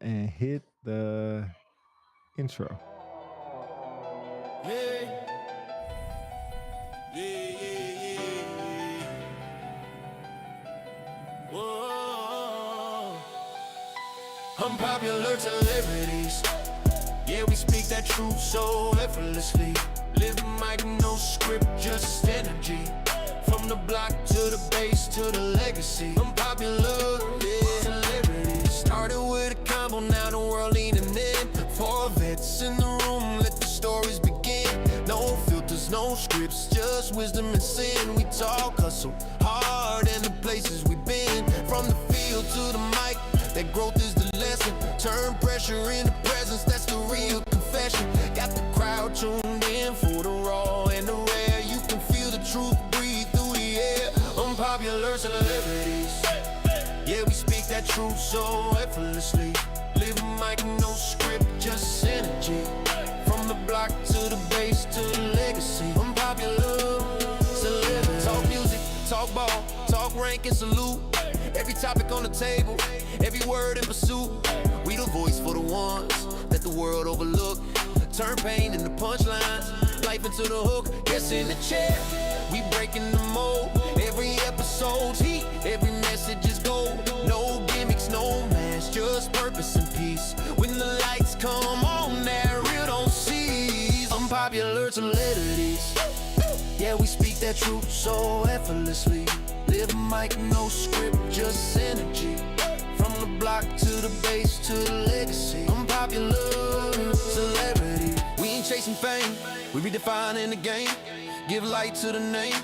and hit the intro. Yeah. Whoa. Unpopular celebrities. Yeah, we speak that truth so effortlessly. Living like no script, just energy. From the block to the base to the legacy. Unpopular, yeah, celebrities. Started with a combo, now the world leaning in. Four vets in the room, let the stories begin. No filters, no scripts, just wisdom and sin. We talk hustle hard and the places we've been. From the field to the mic, that growth is the lesson. Turn pressure into presence, that's the real confession. Got the crowd tuned in for the raw and the rare. You can feel the truth breathe through the air. Unpopular celebrities. Yeah, we speak that truth so effortlessly. Living like no script, just energy. From the block to the base to the legacy. Unpopular celebrities. Talk music, talk ball, talk rank and salute. Every topic on the table, every word in pursuit. We the voice for the ones that the world overlook. Turn pain into punchlines, life into the hook. Yes, in the chair, we breaking the mold. Every episode's heat, every message is gold. No gimmicks, no mask, just purpose and peace. When the lights come on, that real don't cease. Unpopular celebrities. Yeah, we speak that truth so effortlessly. Living like no script, just energy. From the block to the base to the legacy. Unpopular celebrity. We ain't chasing fame, we redefining the game. Give light to the name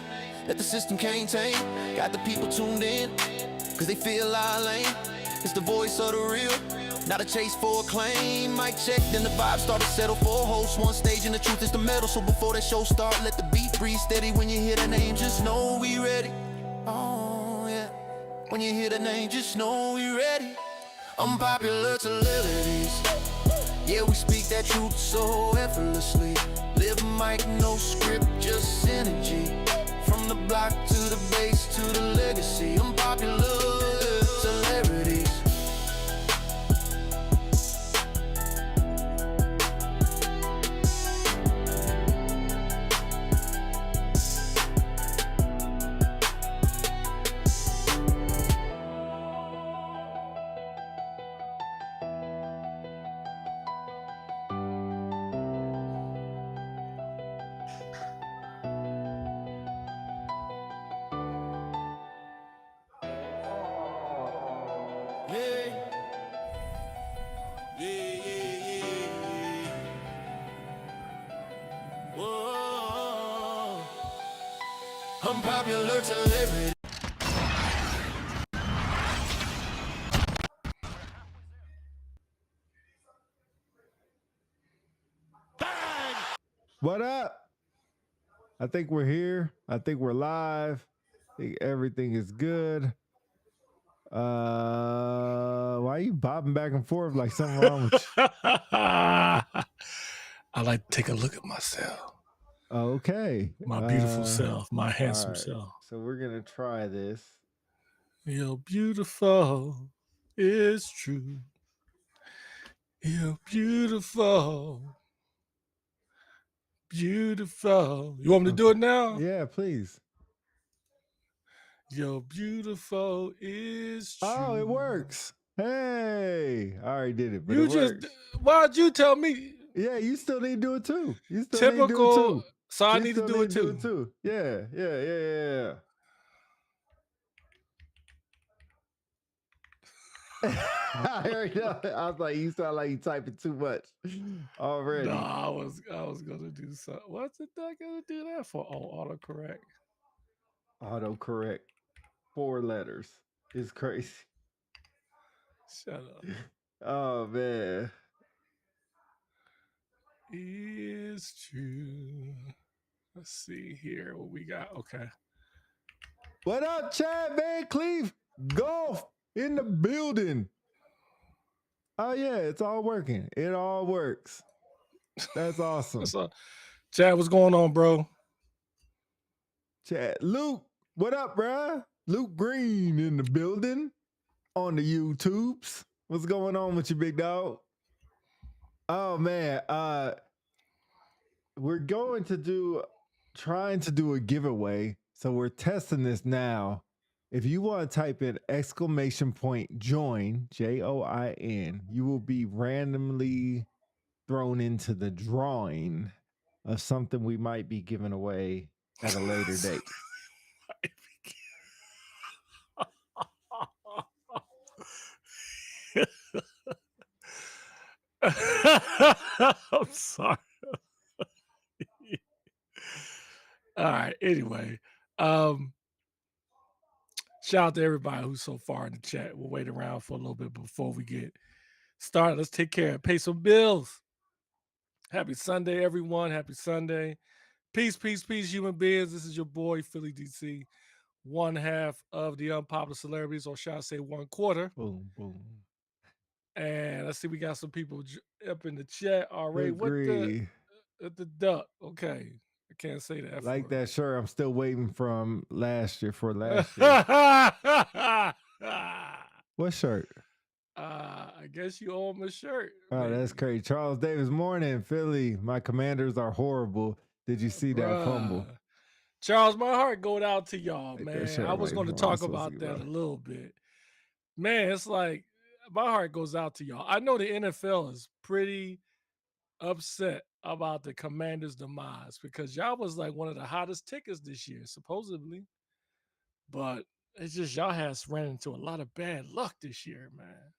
that the system can't tame. Got the people tuned in, cause they feel our lane. It's the voice of the real, not a chase for acclaim. Mic check, then the vibe start to settle for a host. One stage and the truth is the metal. So before that show start, let the beat breathe steady. When you hear that name, just know we ready. Oh yeah, when you hear the name, just know we ready. Unpopular celebrities. Yeah, we speak that truth so effortlessly. Living like no script, just energy. From the block to the base to the legacy. Unpopular celebrities. Whoa. Unpopular celebrity. What up? I think we're here. I think we're live. I think everything is good. Why are you bobbing back and forth like something wrong with you? I like to take a look at myself. Okay. My beautiful self, my handsome right. self. So we're gonna try this. You're beautiful, it's true. You're beautiful. Beautiful. You want me to do it now? Yeah, please. You're beautiful is true. Oh, it works. Hey, I already did it. But You it works. why'd you tell me? Yeah, you still need to do it too. You still Typical. need to do it too. So I need to do it too. Yeah. I already know. I was like, you sound like you typing too much already. No, I was gonna do something. What's it I gonna do that for? Oh, autocorrect. Autocorrect 4 letters. It's crazy. Shut up. Oh man. Is true. Let's see here what we got. Okay. What up, Chad Van Cleef? Golf in the building. Oh yeah, it's all working. It all works. That's awesome. Chad, what's going on, bro? Chad, Luke, what up, bruh? Luke Green in the building on the YouTubes. What's going on with you, big dog? Oh man, we're going to trying to do a giveaway. So we're testing this now. If you want to type in exclamation point join, JOIN, you will be randomly thrown into the drawing of something we might be giving away at a later date. I'm sorry. All right. Anyway, shout out to everybody who's so far in the chat. We'll wait around for a little bit before we get started. Let's take care and pay some bills. Happy Sunday, everyone. Happy Sunday. Peace, peace, peace, human beings. This is your boy, Philly DC, one half of the unpopular celebrities, or shall I say 1/4. Boom, boom. And let's see, we got some people up in the chat already. Agree. What the duck? Okay. I can't say that. Like that shirt I'm still waiting from last year for last year. What shirt? I guess you owe him a shirt. Oh, maybe. that's crazy. Charles Davis, morning, Philly. My Commanders are horrible. Did you see that fumble? Charles, my heart goes out to y'all, Like man. I was going to talk about that a little bit. Man, it's like my heart goes out to y'all. I know the NFL is pretty upset about the Commanders' demise because y'all was like one of the hottest tickets this year, supposedly. But it's just y'all has ran into a lot of bad luck this year, man.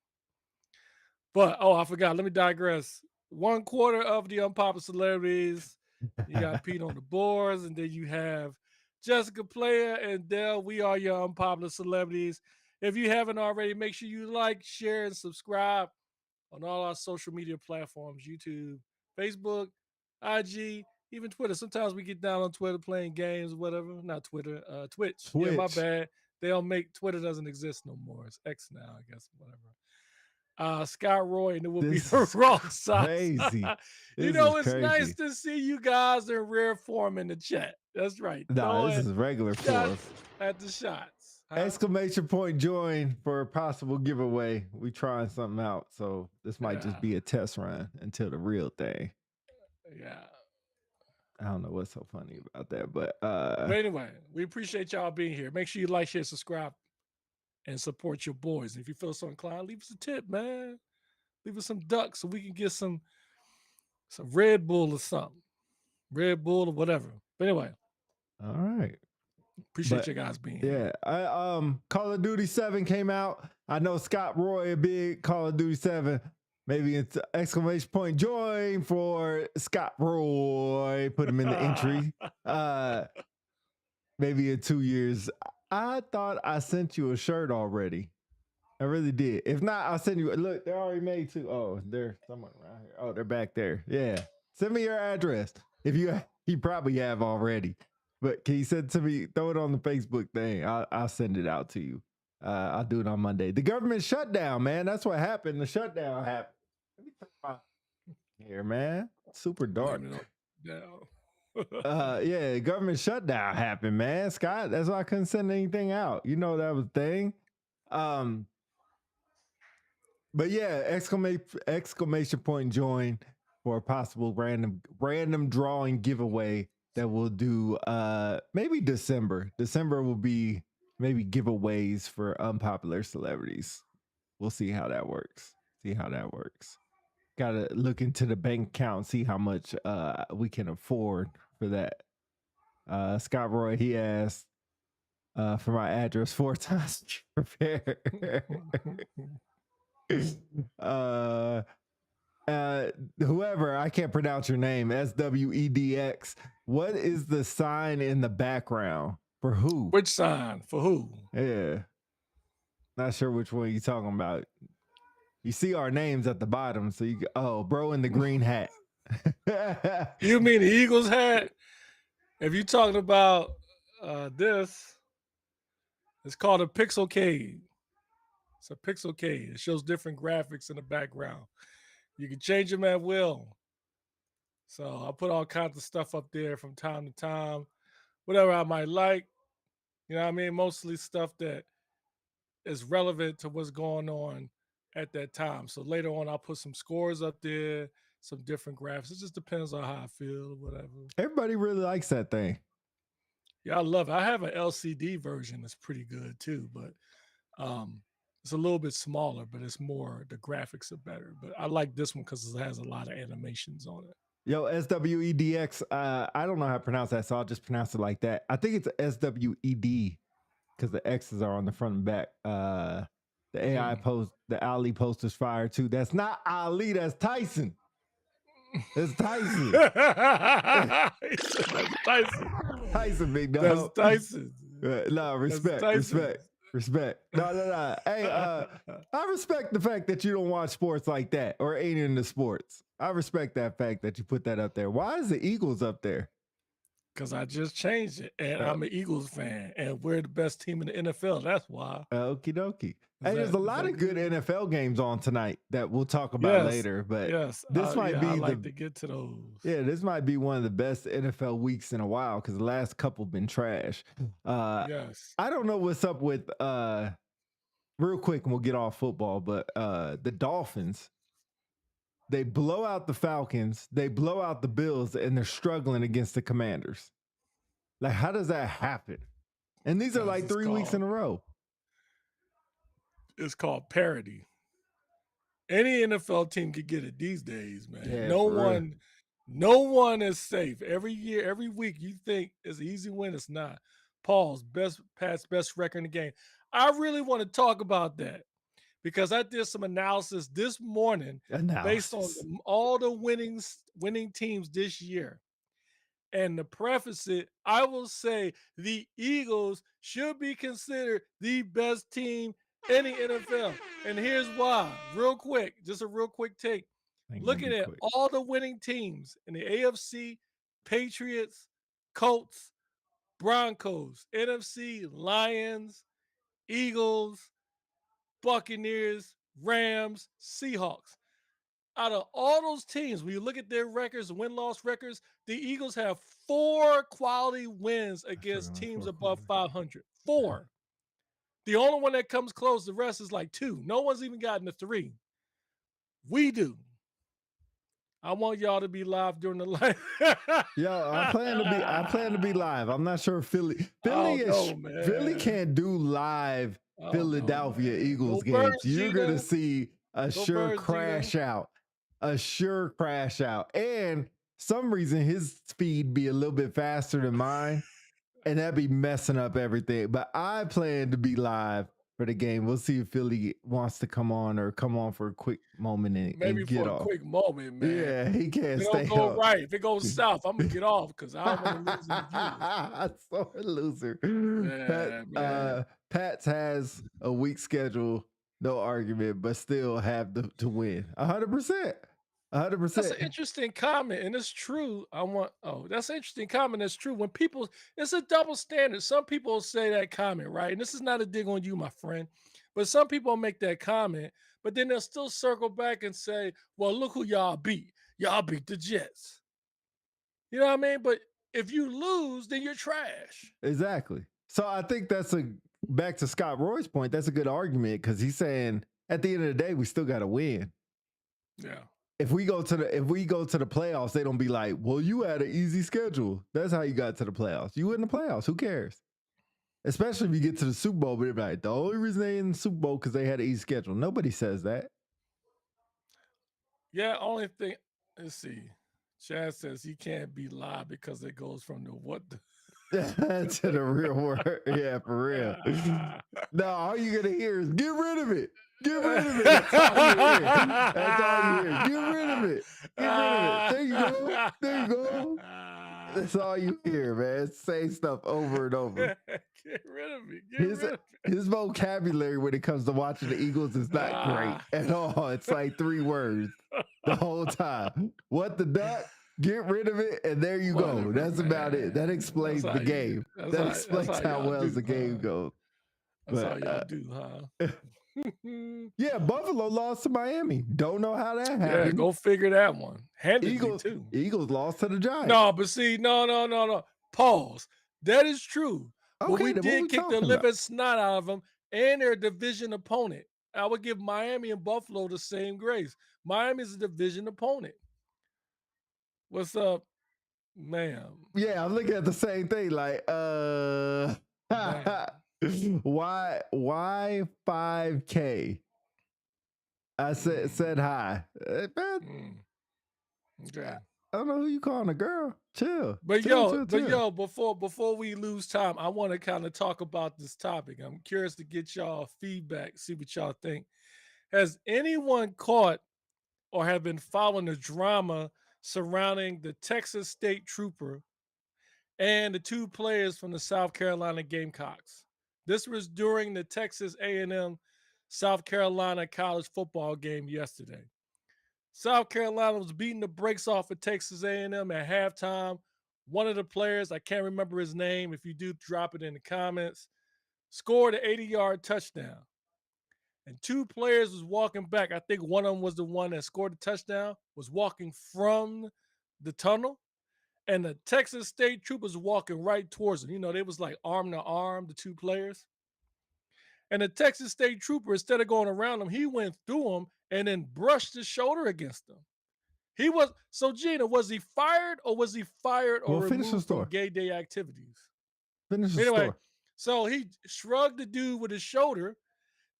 But I forgot. Let me digress. 1/4 of the unpopular celebrities. You got Pete on the boards, and then you have Jessica Player and Dell. We are your unpopular celebrities. If you haven't already, make sure you like, share, and subscribe on all our social media platforms: YouTube, Facebook, IG, even Twitter. Sometimes we get down on Twitter playing games, whatever. Not Twitter, Twitch. Yeah, my bad. They don't make Twitter doesn't exist no more. It's X now, I guess. Whatever. Scott Roy, and it will be the wrong side. Crazy. It's nice to see you guys in rare form in the chat. That's right. No, this is regular form. At the shots. Huh? Exclamation point join for a possible giveaway. We trying something out. So this might just be a test run until the real thing. Yeah. I don't know what's so funny about that, but anyway, we appreciate y'all being here. Make sure you like, share, subscribe, and support your boys. If you feel so inclined, leave us a tip, man. Leave us some ducks so we can get some Red Bull or something. Red Bull or whatever. But anyway. All right. Appreciate you guys being here. Yeah. Call of Duty 7 came out. I know Scott Roy, a big Call of Duty 7. Maybe it's exclamation point join for Scott Roy. Put him in the entry. Maybe in 2 years. I thought I sent you a shirt already. I really did. If not, I'll send you. Look, they're already made too. Oh, they're somewhere around here. Oh, they're back there. Yeah. Send me your address. If you probably have already. But can you send it to me? Throw it on the Facebook thing. I'll send it out to you. I'll do it on Monday. The government shutdown, man. That's what happened. The shutdown happened. Let me talk about here, man. Super dark. Yeah, government shutdown happened, man. Scott, that's why I couldn't send anything out. You know that was a thing. But yeah, exclamation point join for a possible random drawing giveaway that we'll do maybe December. December will be maybe giveaways for unpopular celebrities. We'll see how that works. Gotta look into the bank account, see how much we can afford for that. Scott Roy, he asked for my address 4 times prepare. Whoever, I can't pronounce your name, SWEDX. What is the sign in the background for who? Which sign for who? Yeah, not sure which one you're talking about. You see our names at the bottom, so you bro in the green hat. You mean the Eagles hat? If you're talking about this, it's called a pixelcade. It's a pixelcade. It shows different graphics in the background. You can change them at will. So I put all kinds of stuff up there from time to time, whatever I might like. You know what I mean? Mostly stuff that is relevant to what's going on at that time. So later on, I'll put some scores up there, some different graphs. It just depends on how I feel or whatever. Everybody really likes that thing. Yeah, I love it. I have an LCD version that's pretty good too, but it's a little bit smaller, but it's more, the graphics are better. But I like this one because it has a lot of animations on it. Yo, SWEDX. I don't know how to pronounce that, so I'll just pronounce it like that. I think it's SWED because the X's are on the front and back. The AI post, the Ali poster's fire too. That's not Ali, that's Tyson. It's Tyson. That's Tyson. Tyson, big dog. That's Tyson. No, respect. No. Hey, I respect the fact that you don't watch sports like that or ain't into sports. I respect that fact that you put that up there. Why is the Eagles up there? Because I just changed it, and I'm an Eagles fan, and we're the best team in the NFL. That's why. Okie dokie. Hey, there's a lot of good NFL games on tonight that we'll talk about later, but this might be I like to get to those. Yeah, this might be one of the best NFL weeks in a while because the last couple been trash. Yes. I don't know what's up with real quick, and we'll get off football, but the Dolphins, they blow out the Falcons, they blow out the Bills, and they're struggling against the Commanders. Like, how does that happen? And these are like 3 weeks in a row. It's called parity. Any NFL team could get it these days, man. Yeah, no one is safe. Every year, every week, you think it's an easy win. It's not. Paul's best record in the game. I really want to talk about that because I did some analysis this morning based on all the winning teams this year. And to preface it, I will say the Eagles should be considered the best team in the NFL. And here's why. Real quick, just a real quick take. Looking at all the winning teams in the AFC, Patriots, Colts, Broncos, NFC, Lions, Eagles, Buccaneers, Rams, Seahawks. Out of all those teams, when you look at their records, win-loss records, the Eagles have 4 quality wins against teams above 500. 4. The only one that comes close, the rest is like 2. No one's even gotten to 3. We do. I want y'all to be live during the live. Yo, I plan to be live. I'm not sure Philly can't do live Philadelphia Eagles games. You're gonna see a sure crash out. And some reason his speed be a little bit faster than mine, and that'd be messing up everything. But I plan to be live for the game. We'll see if Philly wants to come on for a quick moment and get off. Quick moment, man. Yeah, he can't stay up. Go right. If it goes south, I'm gonna get off because I don't want to lose the so a loser. Yeah, Pats has a weak schedule, no argument, but still have to win. 100%. 100%. That's an interesting comment, and it's true. That's an interesting comment. That's true. When people, it's a double standard. Some people say that comment, right? And this is not a dig on you, my friend, but some people make that comment, but then they'll still circle back and say, well, look who y'all beat. Y'all beat the Jets. You know what I mean? But if you lose, then you're trash. Exactly. So I think back to Scott Roy's point, that's a good argument because he's saying at the end of the day, we still got to win. Yeah. If we go to the playoffs, they don't be like, well, you had an easy schedule. That's how you got to the playoffs. You in the playoffs. Who cares? Especially if you get to the Super Bowl, but they're like, the only reason they in the Super Bowl because they had an easy schedule. Nobody says that. Yeah, only thing, let's see. Chad says he can't be live because it goes from the what to the real world. Yeah, for real. No, all you're going to hear is, get rid of it. Get rid of it. That's all you hear. Get rid of it. There you go. There you go. That's all you hear, man. Say stuff over and over. Get rid of it. His vocabulary when it comes to watching the Eagles is not great at all. It's like 3 words the whole time. What the duck? Get rid of it, and there you go. That's about it. That explains the game. That explains how well the game goes. That's how y'all do, huh? Yeah, Buffalo lost to Miami. Don't know how that happened. Yeah, go figure that one. Eagles lost to the Giants. No, but see, no. Pause. That is true. Okay, but we did kick the living snot out of them, and their division opponent. I would give Miami and Buffalo the same grace. Miami is a division opponent. What's up, ma'am? Yeah, I'm looking at the same thing. Like, Ma'am. why 5K? I said hi. Man, Okay. I don't know who you calling a girl. Chill. But chill. before we lose time, I want to kind of talk about this topic. I'm curious to get y'all feedback, see what y'all think. Has anyone caught or have been following the drama surrounding the Texas State Trooper and the two players from the South Carolina Gamecocks? This was during the Texas A&M South Carolina college football game yesterday. South Carolina was beating the brakes off of Texas A&M at halftime. One of the players, I can't remember his name. If you do, drop it in the comments. Scored an 80-yard touchdown. And two players was walking back. I think one of them was the one that scored the touchdown, was walking from the tunnel. And the Texas State Troopers walking right towards them. You know, they was like arm to arm, the two players. And the Texas State Trooper, instead of going around them, he went through them and then brushed his shoulder against them. He was so Gina, was he fired or was he fired or removed from gay day activities? Finish the story. So he shrugged the dude with his shoulder.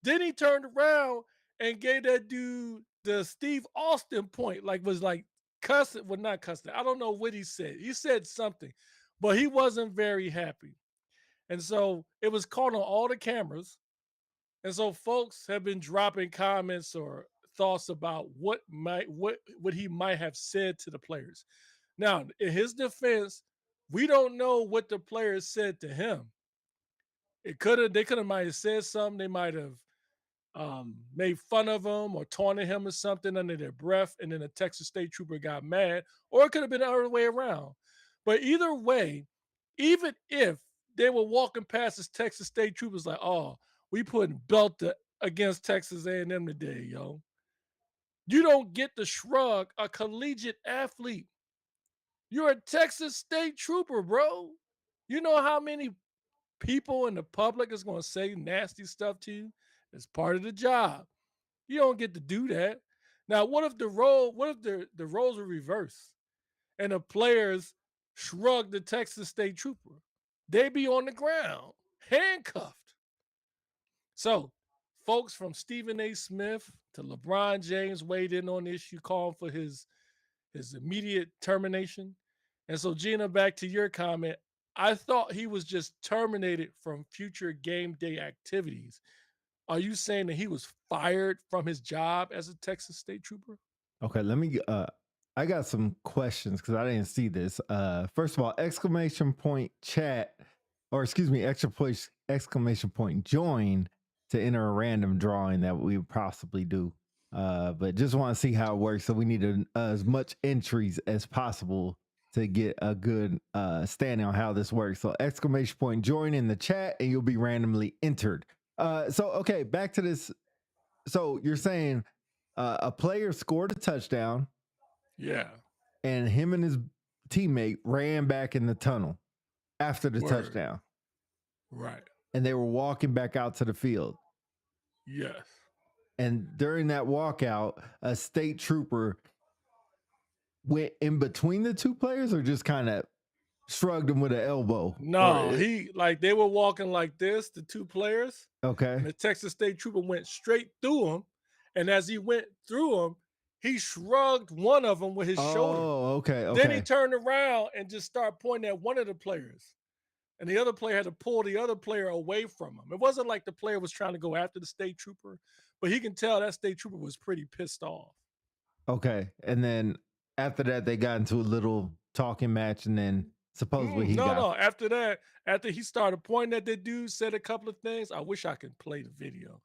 Then he turned around and gave that dude the Steve Austin point, like was like cussing, well, not cussing. I don't know what he said. He said something, but he wasn't very happy. And so it was caught on all the cameras. And so folks have been dropping comments or thoughts about what he might have said to the players. Now, in his defense, we don't know what the players said to him. They could have might have said something. They might have made fun of him or taunted him or something under their breath, and then the Texas State Trooper got mad, or it could have been the other way around. But either way, even if they were walking past this Texas State Troopers like, oh, we putting belt against Texas A&M today, yo. You don't get to shrug a collegiate athlete. You're a Texas State Trooper, bro. You know how many people in the public is going to say nasty stuff to you? It's part of the job. You don't get to do that. Now, what if the roles were reversed and the players shrug the Texas State Trooper? They be on the ground, handcuffed. So, folks from Stephen A. Smith to LeBron James weighed in on the issue, calling for his immediate termination. And so, Gina, back to your comment. I thought he was just terminated from future game day activities. Are you saying that he was fired from his job as a Texas State Trooper? Okay, let me I got some questions because I didn't see this. First of all, exclamation point chat, or excuse me, exclamation point join to enter a random drawing that we would possibly do. But just want to see how it works. So we need as much entries as possible to get a good standing on how this works. So exclamation point join in the chat and you'll be randomly entered. So okay, back to this. So you're saying a player scored a touchdown. Yeah. And him and his teammate ran back in the tunnel after the touchdown. Right. And they were walking back out to the field. Yes. And during that walkout, a state trooper went in between the two players or just kind of shrugged him with an elbow? No, they were walking like this, the two players. Okay. And the Texas State Trooper went straight through him. And as he went through him, he shrugged one of them with his shoulder. Oh, okay. Then he turned around and just started pointing at one of the players. And the other player had to pull the other player away from him. It wasn't like the player was trying to go after the state trooper, but he can tell that state trooper was pretty pissed off. Okay. And then after that, they got into a little talking match, and then supposedly after that, after he started pointing at that dude, said a couple of things. I wish I could play the video.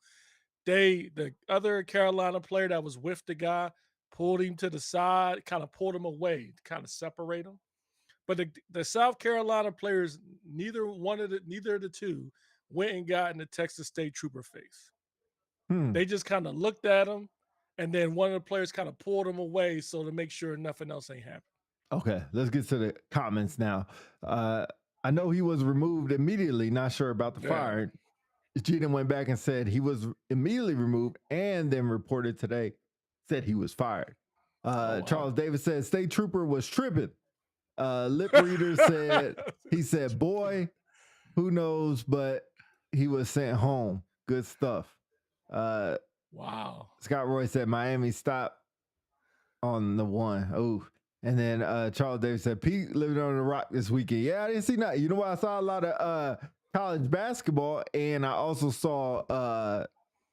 The other Carolina player that was with the guy pulled him to the side, kind of pulled him away to kind of separate him. But the South Carolina players, neither of the two went and got in the Texas State Trooper face. They just kind of looked at him, and then one of the players kind of pulled him away so to make sure nothing else ain't happened. Okay, let's get to the comments now. I know he was removed immediately. Not sure about the fire. Gina went back and said he was immediately removed and then reported today, said he was fired. wow. Charles Davis said state trooper was tripping. Lip reader said, he said, boy, who knows, but he was sent home. Good stuff. Wow. Scott Roy said Miami stopped on the one. Oh, and then Charles Davis said Pete living on the rock this weekend. Yeah, I didn't see nothing. You know what? I saw a lot of college basketball, and I also saw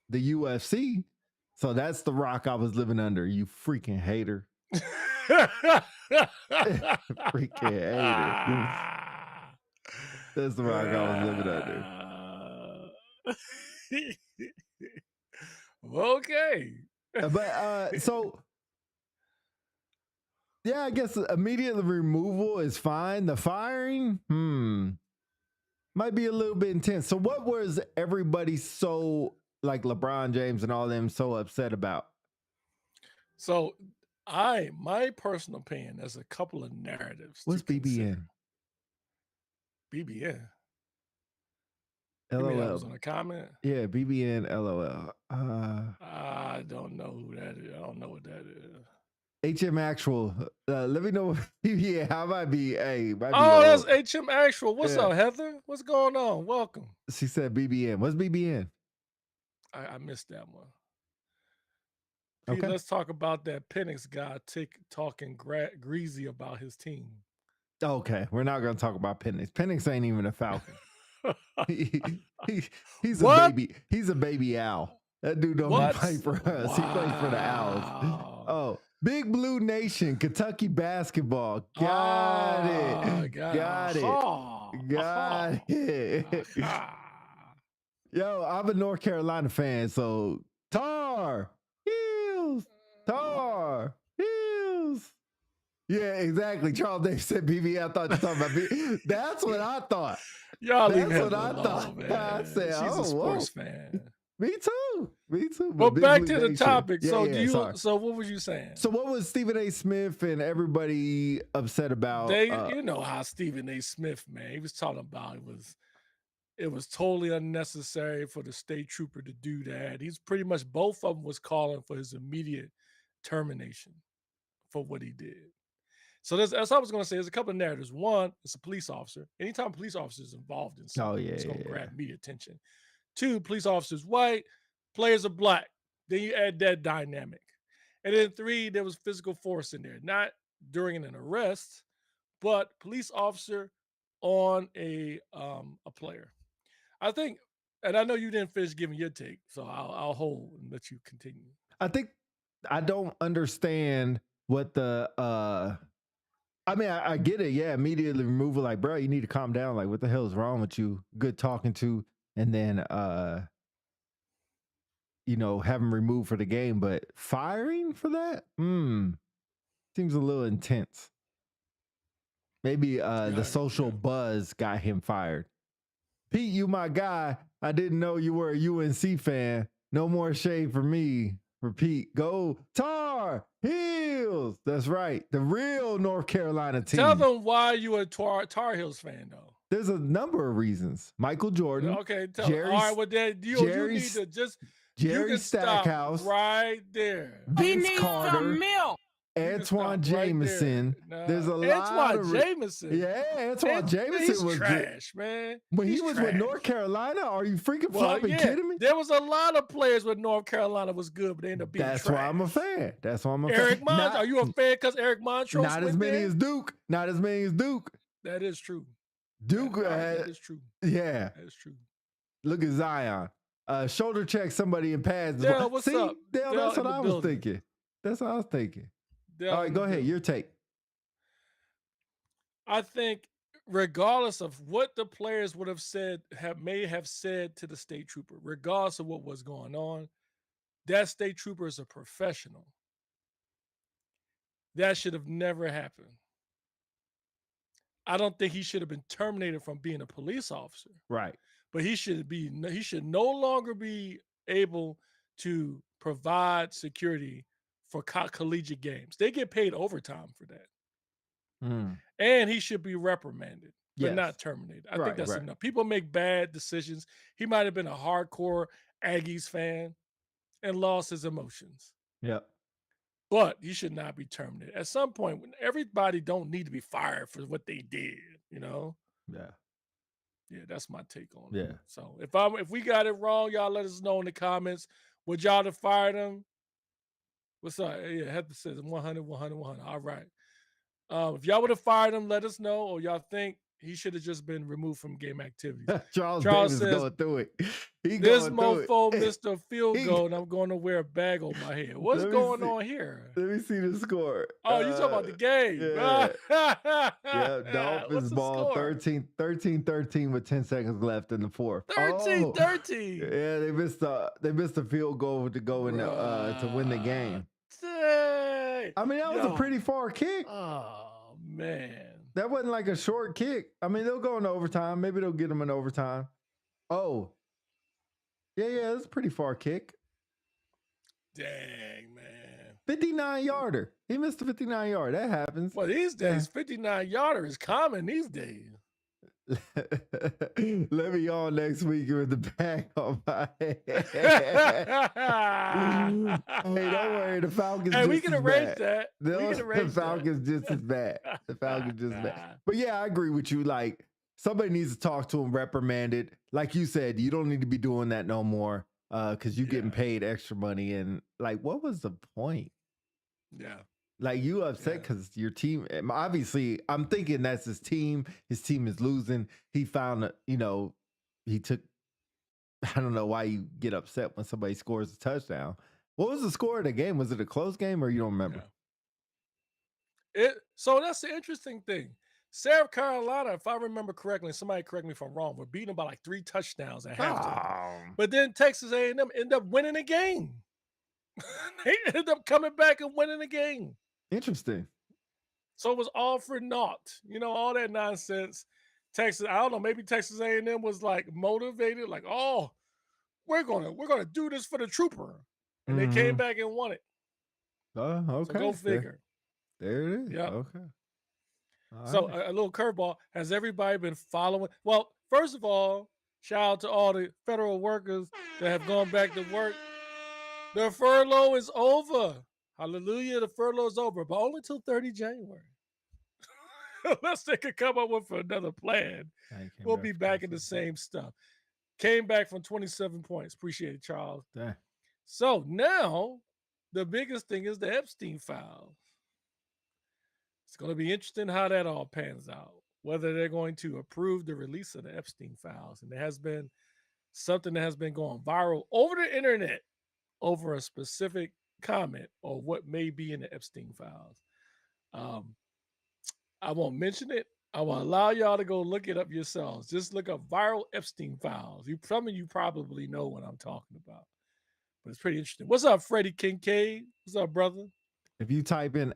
the UFC. So that's the rock I was living under. You freaking hater. Freaking hater. That's the rock I was living under. Okay. But so yeah, I guess immediate removal is fine. The firing, might be a little bit intense. So what was everybody so like LeBron James and all them so upset about? So my personal opinion, there's a couple of narratives. What's BBN? BBN. LOL. You mean that was on a comment? Yeah, BBN LOL. I don't know who that is. I don't know what that is. HM Actual. Let me know. Yeah, I might be. Hey, might be that's HM Actual. What's up, Heather? What's going on? Welcome. She said BBN. What's BBN? I missed that one. Pete, let's talk about that Penix guy talking greasy about his team. Okay, we're not going to talk about Penix. Penix ain't even a Falcon. He's What? a baby. He's a baby owl. That dude don't play for us. Wow. He plays for the Owls. Oh, Big Blue Nation, Kentucky basketball. Got it. Got it. Yo, I'm a North Carolina fan, so Tar Heels. Tar Heels. Yeah, exactly. Charles Davis said BB. I thought you were talking about BB. That's what I thought. Y'all leave That's what him I alone, thought. man. I said, she's a sports fan. Me too. But Big back Blue to the Nation. topic. Yeah, So what was you saying? So what was Stephen A. Smith and everybody upset about? You know how Stephen A. Smith, man, he was talking about it was totally unnecessary for the state trooper to do that. He's pretty much both of them was calling for his immediate termination for what he did. So that's what I was going to say. There's a couple of narratives. One, it's a police officer. Anytime a police officer is involved in something, it's going to grab media attention. Two, police officers white, players are black. Then you add that dynamic. And then three, there was physical force in there, not during an arrest, but police officer on a player. I think, and I know you didn't finish giving your take, so I'll hold and let you continue. I think I don't understand what the I mean, I get it. Yeah, immediately removal. Like, bro, you need to calm down. Like, what the hell is wrong with you? Good talking to, and then have him removed for the game. But firing for that, seems a little intense. Maybe the social buzz got him fired. Pete, you my guy. I didn't know you were a UNC fan. No more shade for me. Repeat, go Tar Heels. That's right. The real North Carolina team. Tell them why you a Tar Heels fan, though. There's a number of reasons. Michael Jordan. Okay, tell them. All right, well, then you need to just Jerry Stackhouse. Right there. Vince Carter. Some milk. Antoine Jameson. Right There's a lot of Jameson. Yeah, Antoine Jameson was trash, man. When he was with North Carolina, are you freaking flopping kidding me? There was a lot of players with North Carolina was good, but they ended up being That's trash. why I'm a fan. Eric Montrose. Are you a fan because Eric Montrose? Not as many as Duke. Not as many as Duke. That is true. Duke. That is true. Yeah. That is true. Look at Zion. Shoulder check somebody in pads. Dale, what's up? Dale, that's what I was thinking. That's what I was thinking. All right, go ahead. Your take. I think regardless of what the players would have said, may have said to the state trooper, regardless of what was going on, that state trooper is a professional. That should have never happened. I don't think he should have been terminated from being a police officer. Right. But he should no longer be able to provide security for collegiate games. They get paid overtime for that. And he should be reprimanded. but Yes. not terminated. I think Right, that's right. enough. People make bad decisions. He might have been a hardcore Aggies fan and lost his emotions, Yep. but he should not be terminated. At some point, when everybody don't need to be fired for what they did, you know? Yeah. Yeah, that's my take on it. Yeah. So if we got it wrong, y'all let us know in the comments. Would y'all have fired him? What's up? Yeah, Heather says 100, 100, 100. All right. If y'all would have fired him, let us know. Or y'all think he should have just been removed from game activities. Charles Charles Davis says, going through it. He this going through mofo it. missed a field He- goal and I'm going to wear a bag on my head. What's Let me going see. on here? Let me see the score. Oh, you talking about the game. Yeah. Yeah, What's Dolphins the ball score? 13-13 with 10 seconds left in the fourth. 13-13. Yeah, they missed a field goal to go in to win the game. Dang. I mean, that was a pretty far kick. Oh man. That wasn't like a short kick. I mean, they'll go into overtime. Maybe they'll get them in overtime. Oh. Yeah, it's a pretty far kick. Dang, man. 59-yarder. He missed a 59-yard. That happens. Well, these days, 59-yarder is common these days. Let me on next week with the bag on my head. Hey, don't worry. The Falcons Hey, just we can as arrange bad. that. We can The arrange Falcons just as bad. The Falcons just as bad. But yeah, I agree with you. Like, somebody needs to talk to him, reprimand it. Like you said, you don't need to be doing that no more because you're getting paid extra money. And like, what was the point? Yeah. Like, you upset because your team, obviously, I'm thinking that's his team. His team is losing. He found, he took, I don't know why you get upset when somebody scores a touchdown. What was the score of the game? Was it a close game or you don't remember? So that's the interesting thing. South Carolina, if I remember correctly, somebody correct me if I'm wrong, we're beating by like 3 touchdowns at halftime. But then Texas A&M ended up winning the game. They ended up coming back and winning the game. Interesting. So it was all for naught. All that nonsense. Texas, I don't know, maybe Texas A&M was like motivated, like, oh, we're gonna do this for the trooper. And they came back and won it. Oh, okay. So go figure. There it is. Yeah. Okay. So a little curveball. Has everybody been following? Well, first of all, shout out to all the federal workers that have gone back to work. The furlough is over. Hallelujah. The furlough is over, but only till 30 January. Unless they could come up with another plan. We'll be back in the same stuff. Came back from 27 points. Appreciate it, Charles. Dang. So now the biggest thing is the Epstein files. It's going to be interesting how that all pans out, whether they're going to approve the release of the Epstein files. And there has been something that has been going viral over the internet over a specific comment or what may be in the Epstein files. I won't mention it. I will allow y'all to go look it up yourselves. Just look up viral Epstein files. Some of you probably know what I'm talking about, but it's pretty interesting. What's up, Freddie Kincaid? What's up, brother? If you type in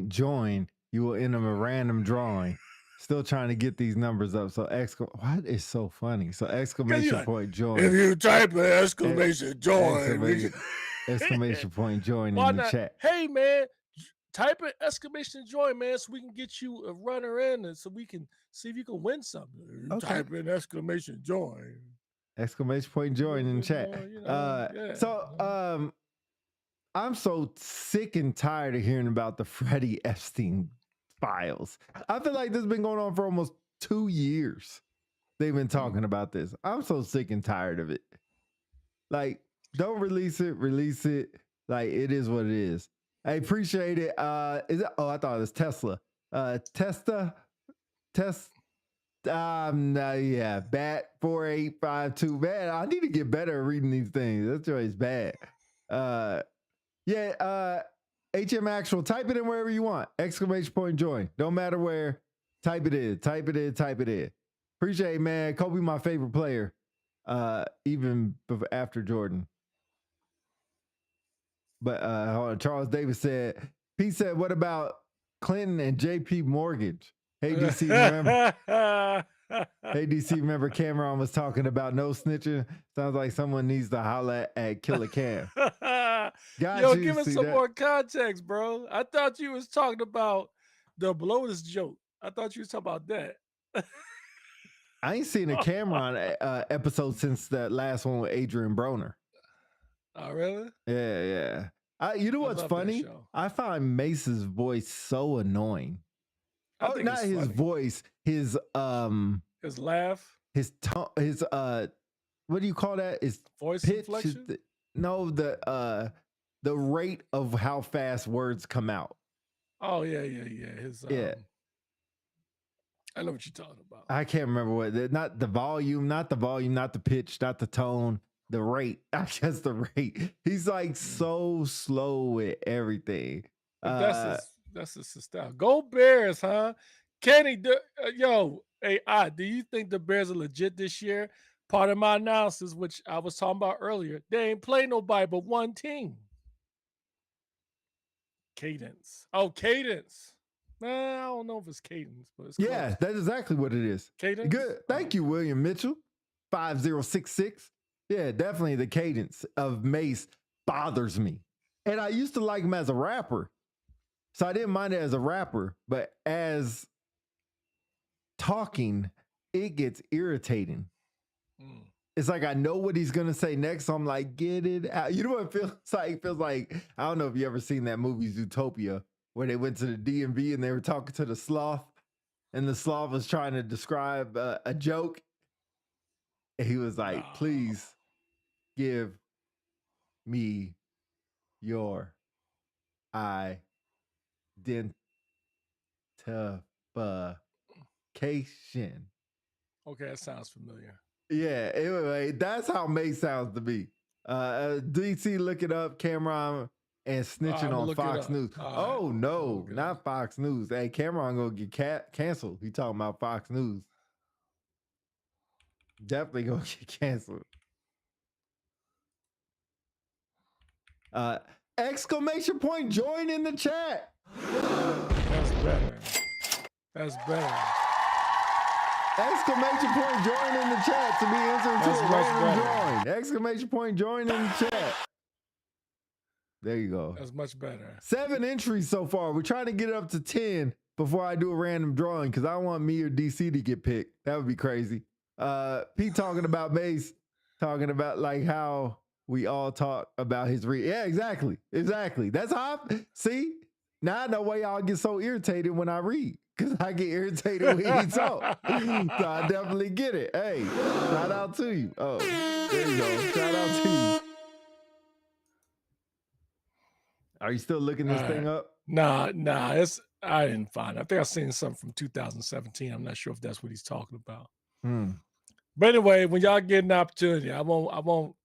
!join, you will enter a random drawing. Still trying to get these numbers up. So what is so funny? So !join. If you type in !join, !join in the chat. Hey man, type in !join, man, so we can get you a runner in and so we can see if you can win something. Type in !join. !join in the chat. I'm so sick and tired of hearing about the Freddie Epstein files. I feel like this has been going on for almost 2 years. They've been talking about this. I'm so sick and tired of it. Like, don't release it. Like, it is what it is. I appreciate it. I thought it was Tesla. Bat 4852. Man, I need to get better at reading these things. That's always bad. HM Actual, type it in wherever you want. !join. Don't matter where. Type it in. Appreciate it, man. Kobe, my favorite player. Even after Jordan. But hold on. Charles Davis said, Pete said, what about Clinton and JP Mortgage? Hey, DC, remember? Hey, DC, remember Cameron was talking about no snitching? Sounds like someone needs to holler at Killer Cam. Yo, give us some more context, bro. I thought you was talking about the Bloatus joke. I thought you was talking about that. I ain't seen a Cameron episode since that last one with Adrian Broner. Oh, really? Yeah. You know what's funny? I find Mace's voice so annoying. Oh, not his voice, his laugh, his tone, his what do you call that? His voice pitch, inflection? The rate of how fast words come out. Oh yeah. His I know what you're talking about. I can't remember what. Not the volume, not the pitch, not the tone. The rate. I guess the rate. He's like so slow with everything. That's his style. Go Bears, huh? Kenny, do you think the Bears are legit this year? Part of my analysis, which I was talking about earlier, they ain't play nobody but one team. Cadence. Oh, Cadence. I don't know if it's Cadence, but it's close. That's exactly what it is. Cadence. Good. Thank you, William Mitchell. 5066. Yeah, definitely the cadence of Mace bothers me. And I used to like him as a rapper. So I didn't mind it as a rapper, but as talking, it gets irritating. It's like I know what he's gonna say next, so I'm like, get it out. You know what it feels like? It feels like, I don't know if you ever seen that movie Zootopia, where they went to the DMV and they were talking to the sloth, and the sloth was trying to describe a joke. And he was like, please give me your identification. Okay, that sounds familiar. Yeah, anyway, that's how May sounds to me. DC, look it up. Cameron and snitching on Fox News. Oh, no, not Fox News. Hey, Cameron gonna get canceled. He talking about Fox News. Definitely gonna get canceled. Exclamation point, join in the chat. That's better. That's better. Exclamation point, join in the chat to be entered to a random join. Exclamation point, join in the chat. There you go. That's much better. 7 entries so far. We're trying to get it up to 10 before I do a random drawing because I want me or DC to get picked. That would be crazy. Pete talking about Mace, talking about like how we all talk about his Yeah, exactly. That's how see? Now I know why y'all get so irritated when I read. Because I get irritated when he talk. So I definitely get it. Hey, shout out to you. Oh, there you go. Shout out to you. Are you still looking this thing up? Nah. I didn't find it. I think I seen something from 2017. I'm not sure if that's what he's talking about. But anyway, when y'all get an opportunity, I won't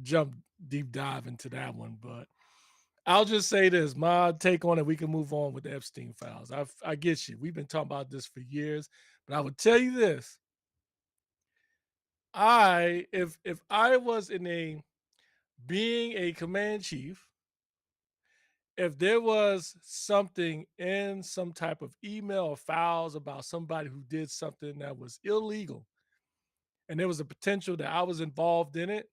jump deep dive into that one, but I'll just say this, my take on it, we can move on with the Epstein files. I get you. We've been talking about this for years, but I would tell you this. If I was being a command chief, if there was something in some type of email or files about somebody who did something that was illegal, and there was a potential that I was involved in it,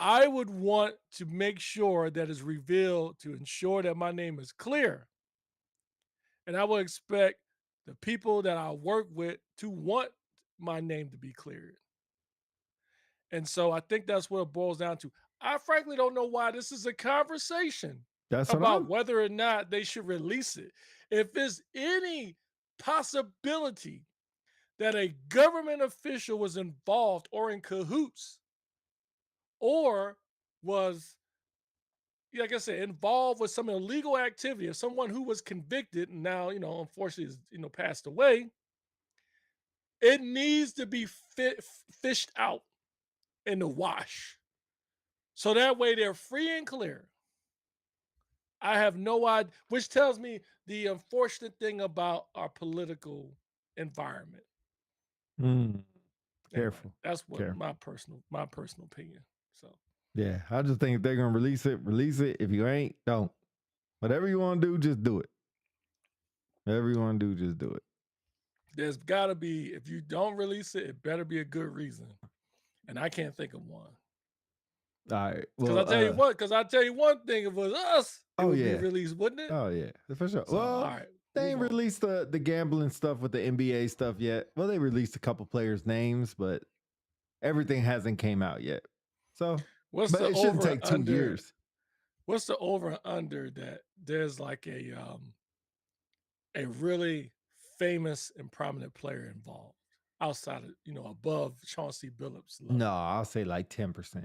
I would want to make sure that is revealed to ensure that my name is clear. And I would expect the people that I work with to want my name to be cleared. And so I think that's what it boils down to. I frankly don't know why this is a conversation about whether or not they should release it. If there's any possibility that a government official was involved or in cahoots or was, like I said, involved with some illegal activity of someone who was convicted and now, unfortunately is, passed away, it needs to be fished out in the wash. So that way they're free and clear. I have no idea, which tells me the unfortunate thing about our political environment. Careful. That's what my personal opinion. So yeah, I just think if they're gonna release it. If you ain't, don't. Whatever you want to do, just do it. Whatever you want to do, just do it. There's gotta be, if you don't release it, it better be a good reason. And I can't think of one. All right. Well, I'll tell you one thing, if it was us, it would be released, wouldn't it? Oh yeah, for sure. So, all right. They ain't released the gambling stuff with the NBA stuff yet. Well, they released a couple players' names, but everything hasn't came out yet. So, What's but the it shouldn't over take 2 under? years. What's the over and under that there's like a really famous and prominent player involved outside of above Chauncey Billups level? No, I'll say like 10%.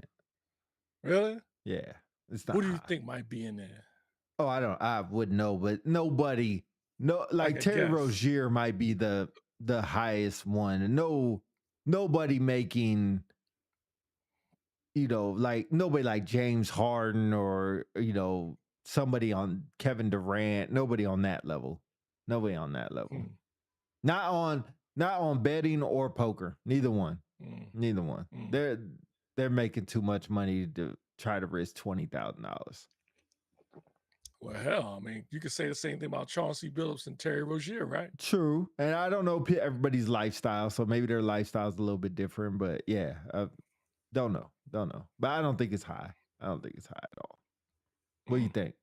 Really? Yeah, it's not Who do you high. think might be in there? Oh, I wouldn't know, but nobody, no, Like like a Terry guess. Rozier might be the highest one. No, nobody making, like nobody like James Harden or somebody on Kevin Durant. Nobody on that level. Nobody on that level. Hmm. Not on betting or poker. Neither one. Mm. Neither one. Mm. They're making too much money to try to risk $20,000. Well, hell, I mean, you could say the same thing about Chauncey Billups and Terry Rozier, right? True, and I don't know everybody's lifestyle, so maybe their lifestyle's a little bit different. But yeah, don't know, but I don't think it's high. I don't think it's high at all. What do you think?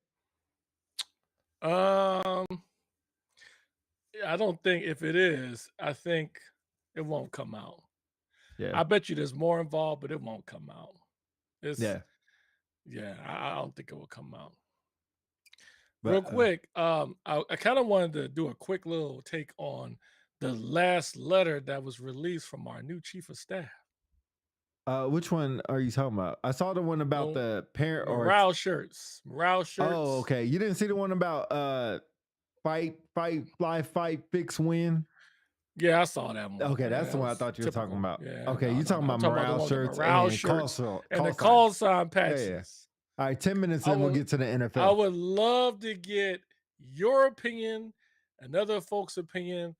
I don't think if it is, I think it won't come out. Yeah, I bet you there's more involved, but it won't come out. yeah. I don't think it will come out. But, Real quick, I kind of wanted to do a quick little take on the last letter that was released from our new chief of staff. Which one are you talking about? I saw the one about the parent morale shirts. Morale shirts. Oh, okay. You didn't see the one about fight, fly, fight, fix, win? Yeah, I saw that one. Okay, that's the one I thought you were talking about. Yeah, okay, you're talking about morale shirts and the call sign patches. Yeah. All right, 10 minutes in, we'll get to the NFL. I would love to get your opinion and other folks' opinion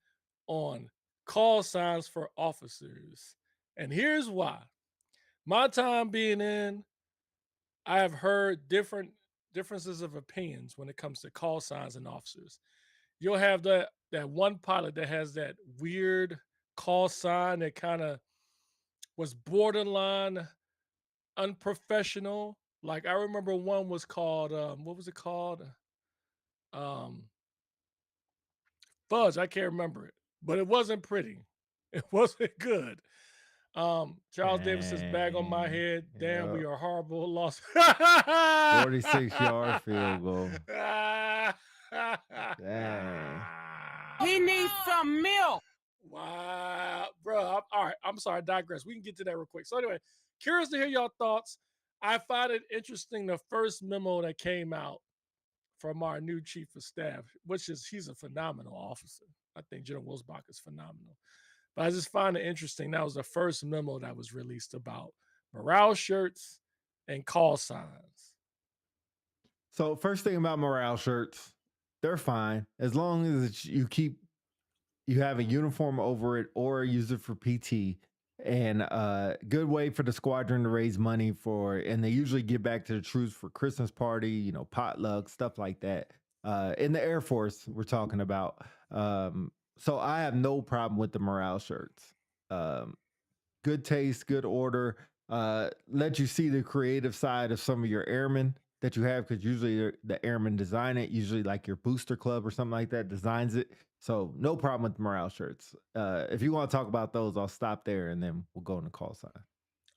on call signs for officers. And here's why. My time being in, I have heard differences of opinions when it comes to call signs and officers. You'll have that one pilot that has that weird call sign that kind of was borderline unprofessional. Like I remember one was called what was it called? Fudge. I can't remember it, but it wasn't pretty. It wasn't good. Charles Davis says, "Bag on my head. Damn, we are horrible. Lost 46-yard field goal. Dang. He needs some milk." Wow, bro. All right, I'm sorry, I digress. We can get to that real quick. So anyway, curious to hear your thoughts. I find it interesting the first memo that came out from our new chief of staff, which is he's a phenomenal officer. I think General Wilsbach is phenomenal. But I just find it interesting. That was the first memo that was released about morale shirts and call signs. So first thing about morale shirts, they're fine as long as you have a uniform over it or use it for PT. And good way for the squadron to raise money and they usually give back to the troops for Christmas party, potluck, stuff like that. In the Air Force, we're talking about. So I have no problem with the morale shirts. Good taste, good order. Let you see the creative side of some of your airmen that you have, because usually the airmen design it. Usually like your booster club or something like that designs it. So no problem with the morale shirts. If you want to talk about those, I'll stop there and then we'll go on the call sign.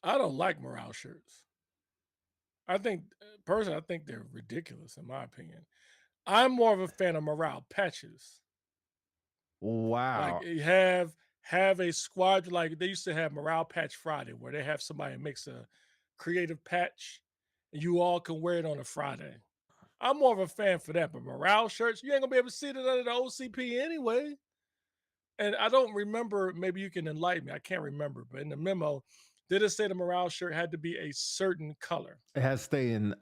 I don't like morale shirts. I think personally, I think they're ridiculous in my opinion. I'm more of a fan of morale patches. Wow. Like have a squad, like they used to have Morale Patch Friday, where they have somebody makes a creative patch and you all can wear it on a Friday. I'm more of a fan for that, but morale shirts, you ain't gonna be able to see it under the OCP anyway. And I don't remember, maybe you can enlighten me. I can't remember, but in the memo, did it say the morale shirt had to be a certain color? It has to stay in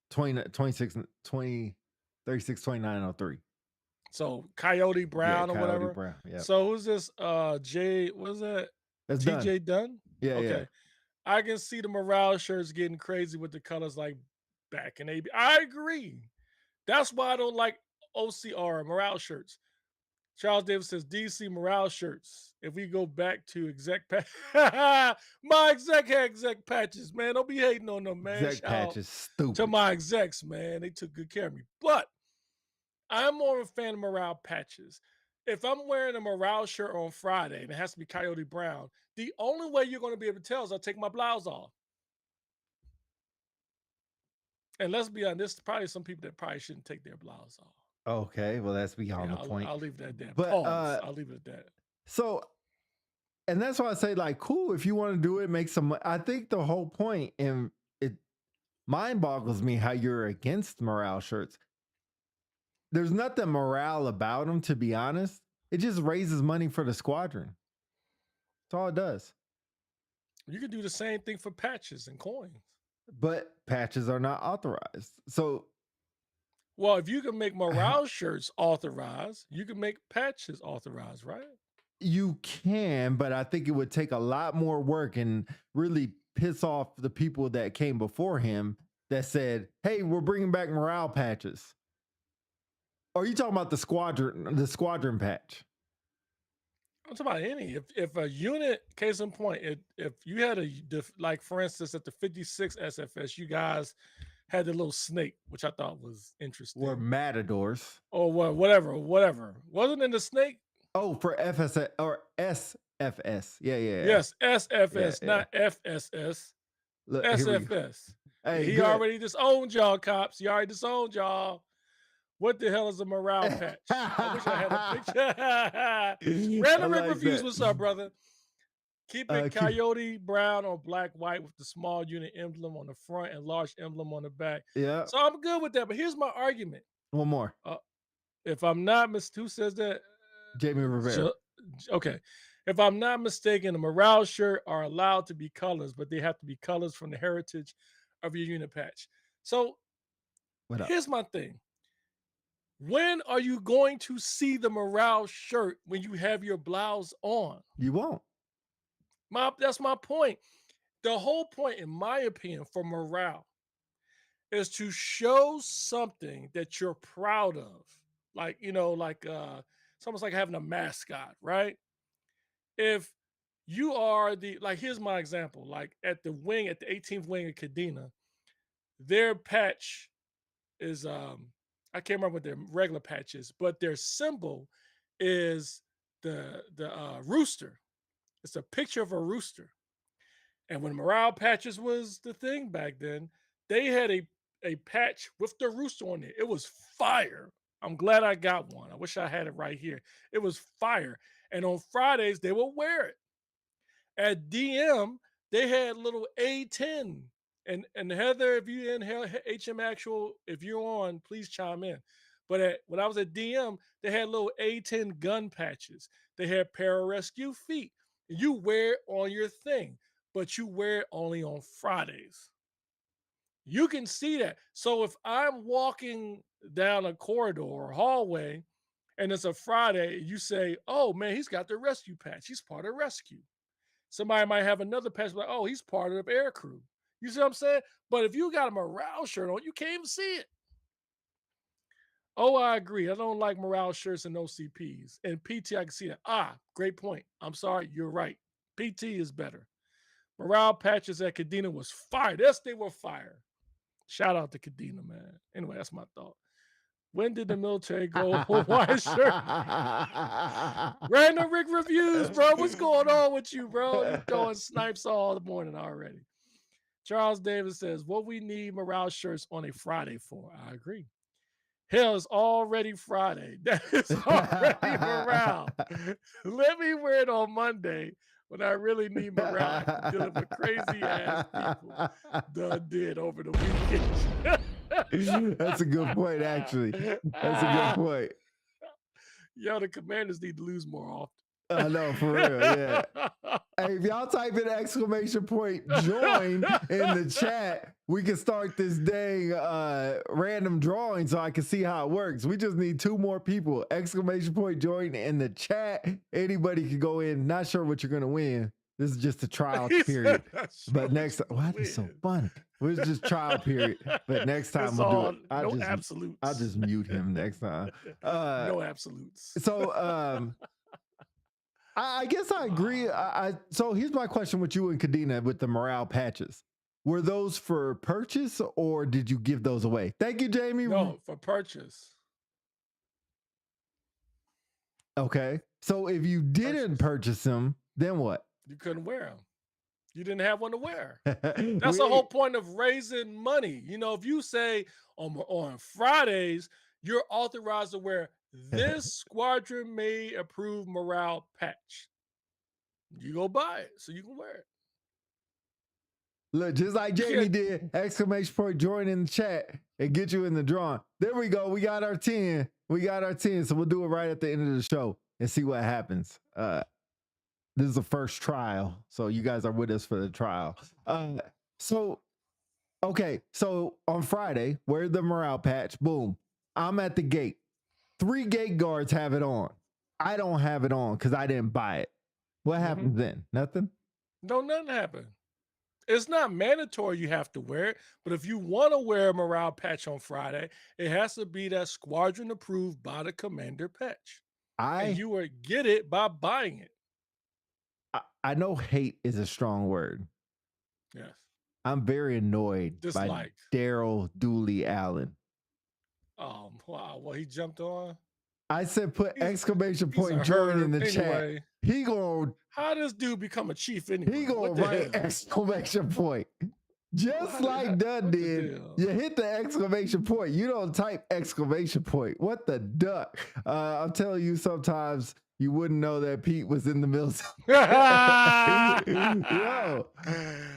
26, 20, 36, 2903. So Coyote Brown or whatever. Brown, yeah. So who's this? Jay, what is that? That's TJ Dunn? Yeah, okay. Yeah. I can see the morale shirts getting crazy with the colors like back in AB. I agree. That's why I don't like OCR morale shirts. Charles Davis says DC morale shirts. If we go back to exec patch, my exec had exec patches, man. Don't be hating on them, man. Exec patches, stupid. To my execs, man. They took good care of me. But I'm more of a fan of morale patches. If I'm wearing a morale shirt on Friday and it has to be Coyote Brown, the only way you're going to be able to tell is I'll take my blouse off. And let's be honest, there's probably some people that probably shouldn't take their blouse off. Okay, well, that's beyond Yeah, the point. I'll leave it at that. But Pause. I'll leave it at that. so, and that's why I say, like, cool, if you want to do it, make some. I think the whole point, and it mind boggles me how you're against morale shirts. There's nothing morale about them, to be honest. It just raises money for the squadron. That's all it does. You can do the same thing for patches and coins. But patches are not authorized. So, well, if you can make morale shirts authorized, you can make patches authorized, right? You can, but I think it would take a lot more work and really piss off the people that came before him that said, hey, we're bringing back morale patches. Or are you talking about the squadron patch? I'm talking about any. If a unit, case in point, if you had like for instance at the 56 SFS, you guys had the little snake, which I thought was interesting. Or matadors. Or whatever. Wasn't it the snake? Oh, for FSS or SFS. Yeah. Yes, SFS, not FSS. Look, SFS. Hey, he already disowned y'all, cops. He already disowned y'all. What the hell is a morale patch? I wish I had a picture. Random Rick Reviews, what's up, brother? Keep it coyote brown or black white with the small unit emblem on the front and large emblem on the back. Yeah. So I'm good with that. But here's my argument. One more. If I'm not who says that? Jamie Rivera. Okay. If I'm not mistaken, the morale shirt are allowed to be colors, but they have to be colors from the heritage of your unit patch. So here's my thing. When are you going to see the morale shirt when you have your blouse on? You won't. That's my point. The whole point, in my opinion, for morale is to show something that you're proud of. Like, it's almost like having a mascot, right? If you are here's my example, like at the 18th wing of Kadena, their patch is, I can't remember what their regular patch is, but their symbol is the rooster. It's a picture of a rooster. And when morale patches was the thing back then, they had a patch with the rooster on it. It was fire. I'm glad I got one. I wish I had it right here. It was fire. And on Fridays, they would wear it. At DM, they had little A10. And Heather, if you in HM Actual, if you're on, please chime in. But when I was at DM, they had little A10 gun patches. They had pararescue feet. You wear it on your thing, but you wear it only on Fridays. You can see that. So if I'm walking down a corridor or hallway and it's a Friday, you say, oh man, he's got the rescue patch. He's part of rescue. Somebody might have another patch like, oh, he's part of the air crew. You see what I'm saying? But if you got a morale shirt on, you can't even see it. Oh, I agree. I don't like morale shirts and OCPs. And PT, I can see that. Great point. I'm sorry. You're right. PT is better. Morale patches at Kadena was fire. Yes, they were fire. Shout out to Kadena, man. Anyway, that's my thought. When did the military go Hawaiian shirt? Random Rick Reviews, bro. What's going on with you, bro? You're throwing snipes all the morning already. Charles Davis says, what we need morale shirts on a Friday for? I agree. Hell, it's already Friday. That is already morale. Let me wear it on Monday when I really need morale. I'm dealing with crazy ass people done did over the weekend. That's a good point, actually. That's a good point. Yo, the Commanders need to lose more often. I know, for real, yeah. Hey, if y'all type in exclamation point join in the chat, we can start this dang random drawing so I can see how it works. We just need 2 more people. Exclamation point join in the chat. Anybody can go in. Not sure what you're going to win. This is just a trial period. But next time, why is so funny? It's just trial period. But next time we'll do it. I'll just mute him next time. No absolutes. So, I guess I agree. So here's my question with you and Kadena with the morale patches. Were those for purchase or did you give those away? Thank you, Jamie. No, for purchase. Okay. So if you didn't purchase them, then what? You couldn't wear them. You didn't have one to wear. That's We the whole ain't- point of raising money. You know, if you say on Fridays, you're authorized to wear this squadron may approve morale patch. You go buy it so you can wear it. Look, just like You Jamie can't. did, exclamation point, join in the chat and get you in the drawing. There we go. We got our 10. We got our 10. So we'll do it right at the end of the show and see what happens. This is the first trial. So you guys are with us for the trial. So, okay. So on Friday, wear the morale patch. Boom. I'm at the gate. 3 gate guards have it on. I don't have it on because I didn't buy it. What happens then? Nothing? No, nothing happened. It's not mandatory you have to wear it, but if you want to wear a morale patch on Friday, it has to be that squadron approved by the commander patch. And you would get it by buying it. I know hate is a strong word. Yes. I'm very annoyed by Disliked. Daryl Dooley Allen. Wow. Well, he jumped on. I said put exclamation He's a point join in herb the chat. anyway. He going How does dude become a chief anyway? he going What the write hell? exclamation point. Just like Dunn what the did, deal? you hit the exclamation point. You don't type exclamation point. What the duck? I'm telling you, sometimes you wouldn't know that Pete was in the military. Yo,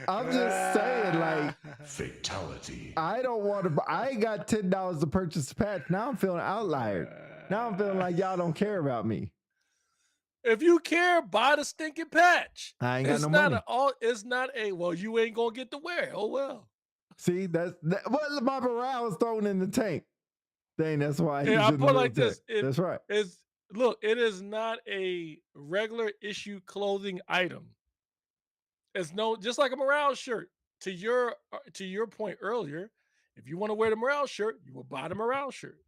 I'm just saying, like, Fatality. I don't want to. I ain't got $10 to purchase a patch. Now I'm feeling outlier. Now I'm feeling like y'all don't care about me. If you care, buy the stinking patch. I ain't got It's no not money. it's not a well, you ain't gonna get to wear it. Oh well. See, what my morale is thrown in the tank. Dang, that's why he's Yeah, I in the put it like military. this. That's right. It is not a regular issue clothing item. It's just like a morale shirt. To your point earlier, if you want to wear the morale shirt, you will buy the morale shirt.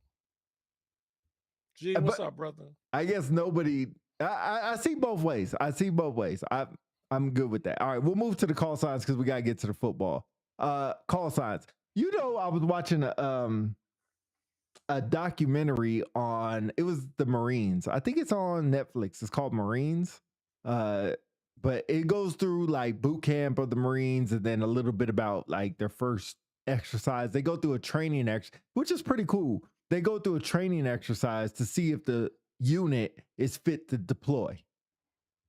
Gee, what's up, brother? I guess nobody. I see both ways. I'm good with that. All right, we'll move to the call signs because we gotta get to the football. Call signs. You know, I was watching a documentary on. It was the Marines. I think it's on Netflix. It's called Marines. But it goes through like boot camp of the Marines and then a little bit about like their first exercise. They go through a training which is pretty cool. They go through a training exercise to see if the unit is fit to deploy.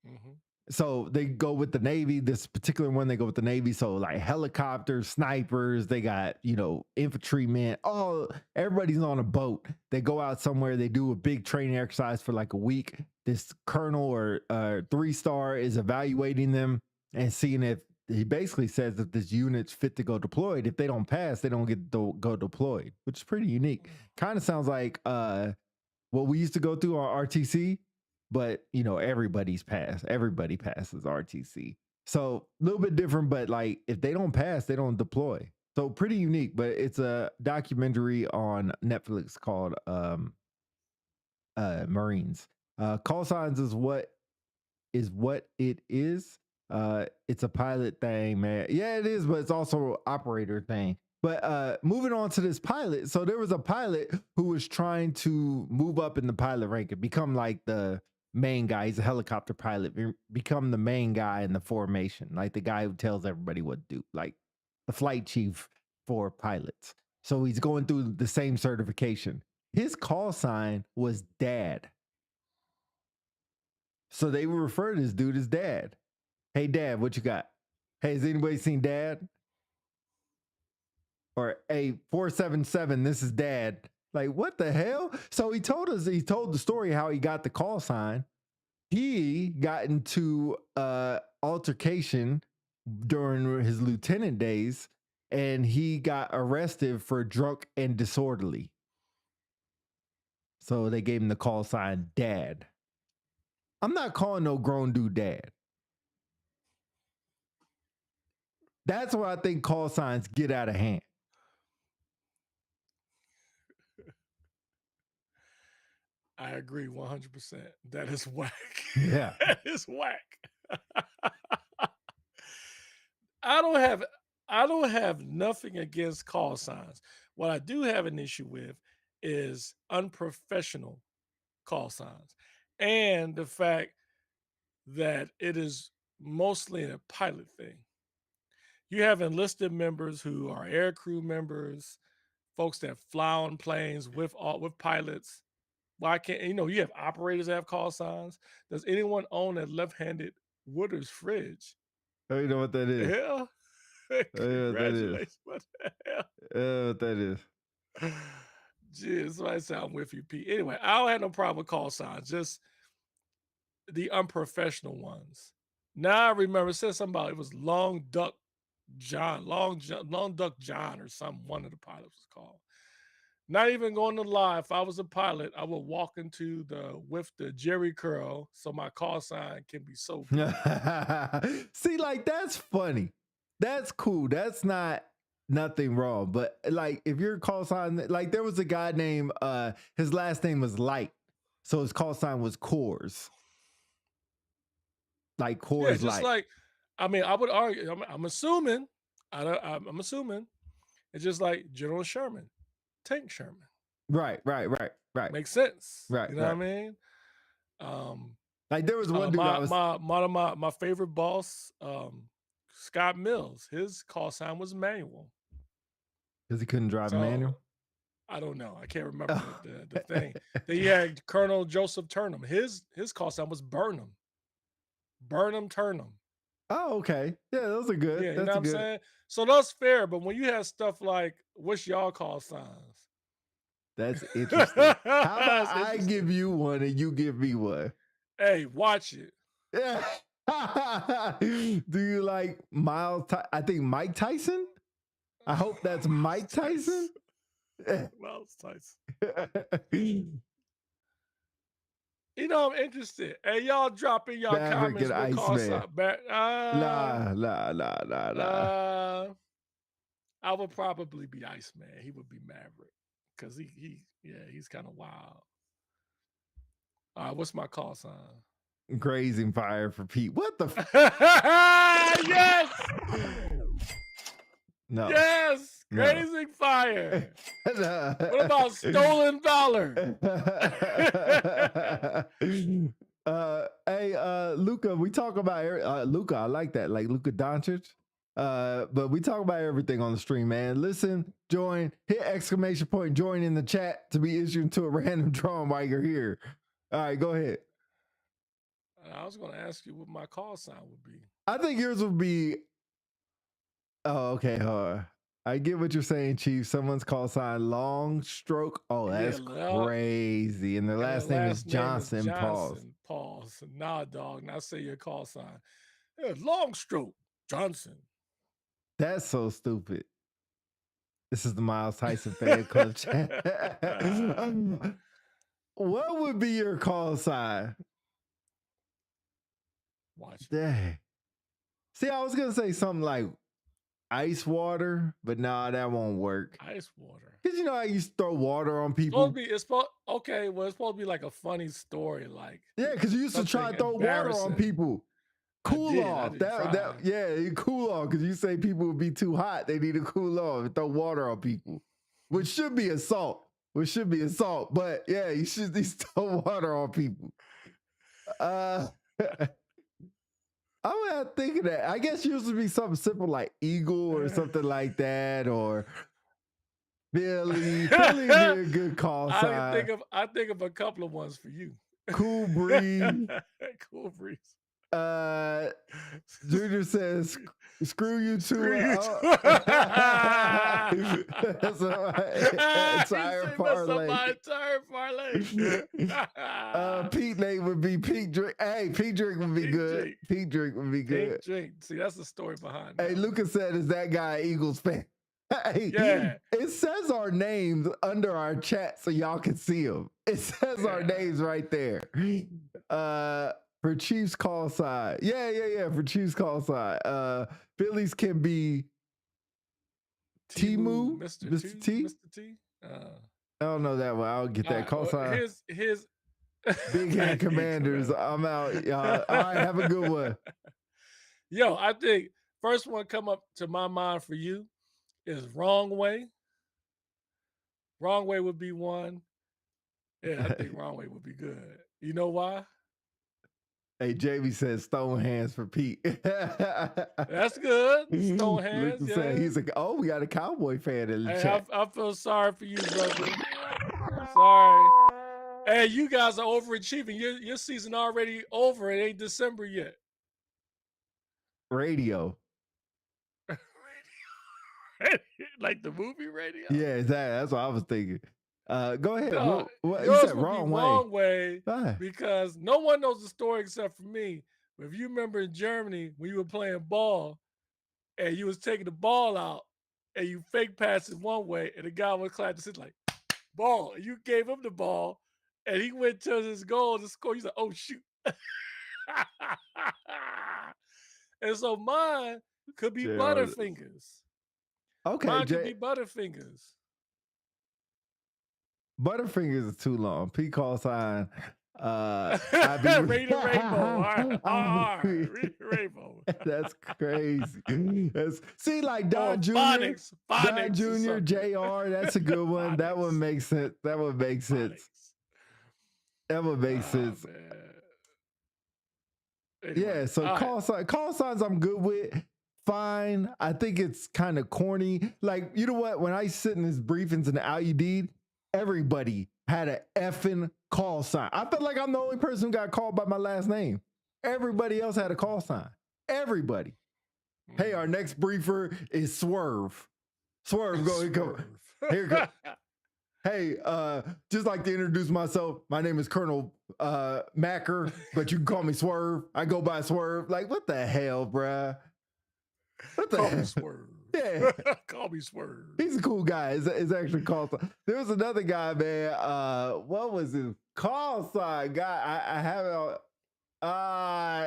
Mm-hmm. So they go with the Navy. This particular one, they go with the Navy. So like helicopters, snipers, they got, infantrymen. Everybody's on a boat. They go out somewhere. They do a big training exercise for like a week. This colonel or 3-star is evaluating them and seeing if he basically says if this unit's fit to go deployed. If they don't pass, they don't get to go deployed, which is pretty unique. Kind of sounds like what we used to go through on RTC. But everybody passes RTC. So a little bit different, but like if they don't pass, they don't deploy. So pretty unique, but it's a documentary on Netflix called Marines. Call signs is what it is. It's a pilot thing, man. Yeah, it is, but it's also an operator thing. But moving on to this pilot. So there was a pilot who was trying to move up in the pilot rank and become like the main guy. He's a helicopter pilot, become the main guy in the formation, like the guy who tells everybody what to do, like the flight chief for pilots. So he's going through the same certification. His call sign was Dad. So they would refer to this dude as Dad. Hey, Dad, what you got? Hey, has anybody seen Dad? Or hey, 477, this is Dad. Like, what the hell? So he told the story how he got the call sign. He got into altercation during his lieutenant days, and he got arrested for drunk and disorderly. So they gave him the call sign Dad. I'm not calling no grown dude Dad. That's where I think call signs get out of hand. I agree 100%. That is whack. Yeah. That is whack. I don't have nothing against call signs. What I do have an issue with is unprofessional call signs. and the fact that it is mostly a pilot thing. You have enlisted members who are air crew members, folks that fly on planes with pilots. Why can't you have operators that have call signs? Does anyone own a left-handed Wooders fridge? Oh, you know what that is? Hell, Oh, you know what that is? congratulations! What the hell? What that is? Jeez, somebody say I'm with you, Pete. Anyway, I don't have no problem with call signs, just the unprofessional ones. Now I remember it said something about it was Long Duck John, Long Duck John, or something. One of the pilots was called. Not even going to lie, if I was a pilot, I would walk into with the Jerry curl so my call sign can be so good. See, like that's funny. That's cool. That's not nothing wrong. But like if your call sign, like there was a guy named his last name was Light. So his call sign was Coors. Like Coors Yeah, just Light. like, I mean, I would argue, I'm assuming, I'm assuming it's just like General Sherman, Tank Sherman. Right. Makes sense. Right, You know right. what I mean? Like there was one dude I was my favorite boss, Scott Mills, his call sign was Manual. because he couldn't drive a manual. I don't know. I can't remember the thing. Then you had Colonel Joseph Turnham. His call sign was Burnham. Burnham Turnham. Oh, okay. Yeah, those are good. Yeah, you That's know what I'm good. saying? So that's fair. But when you have stuff like, what's y'all call signs? That's interesting. How about That's I interesting. give you one and you give me one? Hey, watch it. Yeah. Do you like I think Mike Tyson? I hope that's Mike Tyson. Miles Tyson. You know, I'm interested. Hey, y'all drop in y'all Maverick comments and what call Iceman. sign. Nah. I would probably be Iceman. He would be Maverick. Because he's kind of wild. All right, what's my call sign? Grazing fire for Pete. What the Yes! No. Yes! No. Grazing fire. No. What about stolen valor? Hey, Luca, we talk about Luca. I like that, like Luka Doncic. But we talk about everything on the stream, man. Listen, join, hit exclamation point, join in the chat to be issued into a random drawing while you're here. All right, go ahead. I was going to ask you what my call sign would be. I think yours would be. Oh, okay. I get what you're saying, Chief. Someone's call sign long stroke. Oh, that's crazy. And their last name is Johnson. Pause. Nah, dog. Now say your call sign. Yeah, long stroke. Johnson. That's so stupid. This is the Miles Tyson fan club chat. What would be your call sign? Watch. Dang. See, I was gonna say something like ice water, but nah, that won't work. Ice water. Because you know how you throw water on people. It's supposed to be like a funny story, like yeah, because you used to try to throw water on people. Cool off. You cool off because you say people would be too hot. They need to cool off and throw water on people, which should be assault. But yeah, you should throw water on people. I would have to think of that. I guess yours would be something simple like Eagle or something like that, or Billy. Billy would be a good call sign. I think of a couple of ones for you. Cool Breeze. Cool Breeze. Junior says, "Screw you too." That's entire parlay. Pete name would be Pete Drink. Hey, Pete Drink would be good. Pete Drink would be good. Pete Drink. See, that's the story behind it. Hey, Lucas said, "Is that guy Eagles fan?" Hey, yeah. It says our names under our chat so y'all can see them. It says our names right there. For Chiefs call sign. Yeah. For Chiefs call sign. Phillies can be Timu, Mr. T. I don't know that one. I'll get that call sign. His Big Head Commanders. I'm out, y'all. All right, have a good one. Yo, I think first one come up to my mind for you is Wrong Way. Wrong Way would be one. Yeah, I think Wrong Way would be good. You know why? Hey, Jamie says stone hands for Pete. That's good. Stone hands, Luke yeah. said he's we got a Cowboy fan in the chat. I feel sorry for you, brother. Sorry. Hey, you guys are overachieving. Your season already over. It ain't December yet. Radio. Like the movie radio? Yeah, exactly. That's what I was thinking. Go ahead. No, what you yours said would wrong be way. wrong way Why? because no one knows the story except for me. But if you remember in Germany when you were playing ball and you was taking the ball out and you fake passed it one way and the guy was clapping to like ball. And you gave him the ball and he went to his goal to score. He's like, oh shoot. And so mine could be Butterfingers. Okay, mine could be Butterfingers. Butterfingers is too long. P call sign. Read the rainbow. Read the rainbow. That's crazy. See, like Don Jr. Phonics Don Jr. JR. That's a good one. That one makes sense. That would make sense. That would make sense. Anyway, yeah. So call signs I'm good with. Fine. I think it's kind of corny. Like, you know what? When I sit in his briefings in the IUD, everybody had an effing call sign. I felt like I'm the only person who got called by my last name. Everybody else had a call sign. Everybody. Hey, our next briefer is Swerve. Swerve, go. Here go. Hey, just like to introduce myself. My name is Colonel Macker, but you can call me Swerve. I go by Swerve. Like, what the hell, bruh? What the Call hell? me Swerve. Yeah. Call me Swerve. He's a cool guy. It's actually call sign. There was another guy, man. What was his call sign? Guy, I have it on.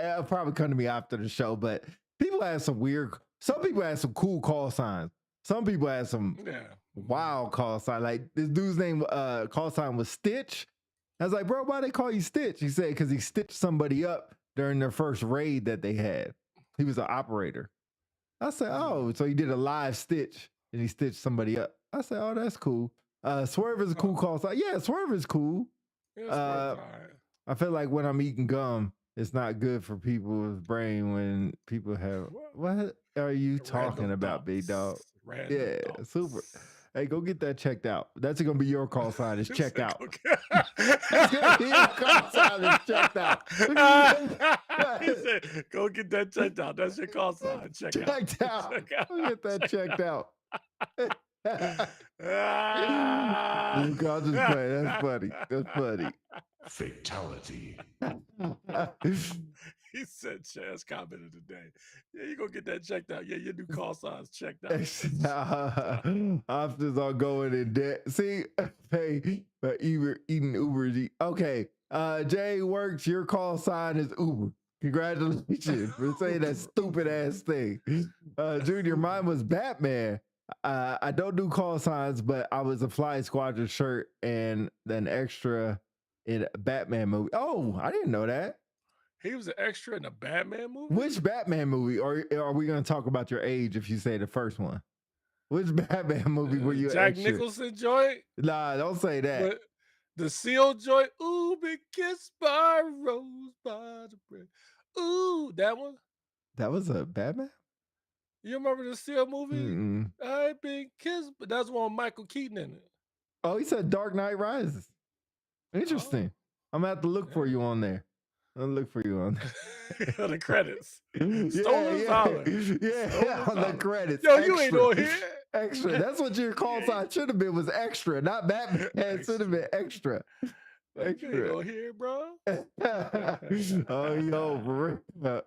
It'll probably come to me after the show, but people have some cool call signs. Some people had some wild call sign. Like this dude's name call sign was Stitch. I was like, bro, why they call you Stitch? He said, because he stitched somebody up during their first raid that they had. He was an operator. I said, oh, so he did a live stitch and he stitched somebody up. I said, oh, that's cool. Swerve is a cool call sign. Yeah, Swerve is cool. I feel like when I'm eating gum, it's not good for people's brain when people have. What are you talking about, big dog? Yeah, super. Hey, go get that checked out. That's gonna be your call sign. Is checked out. That's gonna be your call sign. Is checked out. He said, "Go get that checked out." That's your call sign. Checked out. Go get that checked out. Luke, I'll just play. That's funny. That's funny. Fatality. He said, Chaz commented today. Yeah, you go get that checked out. Yeah, your new call signs checked out. Options are going in debt. See, hey, eating Uber. Okay, Jay Works, your call sign is Uber. Congratulations for saying that stupid ass thing. Junior, mine was Batman. I don't do call signs, but I was a Fly Squadron shirt and an extra in a Batman movie. Oh, I didn't know that. He was an extra in a Batman movie? Which Batman movie? Or are we going to talk about your age if you say the first one? Which Batman movie were you Jack extra? Nicholson joint? Nah, don't say that. But the Seal joint? Ooh, been kissed by a rose by the bread. Ooh, that one? That was a Batman? You remember the Seal movie? Mm-mm. I've been kissed, but that's one with Michael Keaton in it. Oh, he said Dark Knight Rises. Interesting. I'm going to have to look for you on there. I'll look for you on there. The credits. Stolen Dollar. Yeah, on the credits. Yo, you ain't on here. Extra. That's what your call sign should have been, was extra, not Batman. It should have been extra. Extra. You ain't on here, bro. Oh, yo, for real.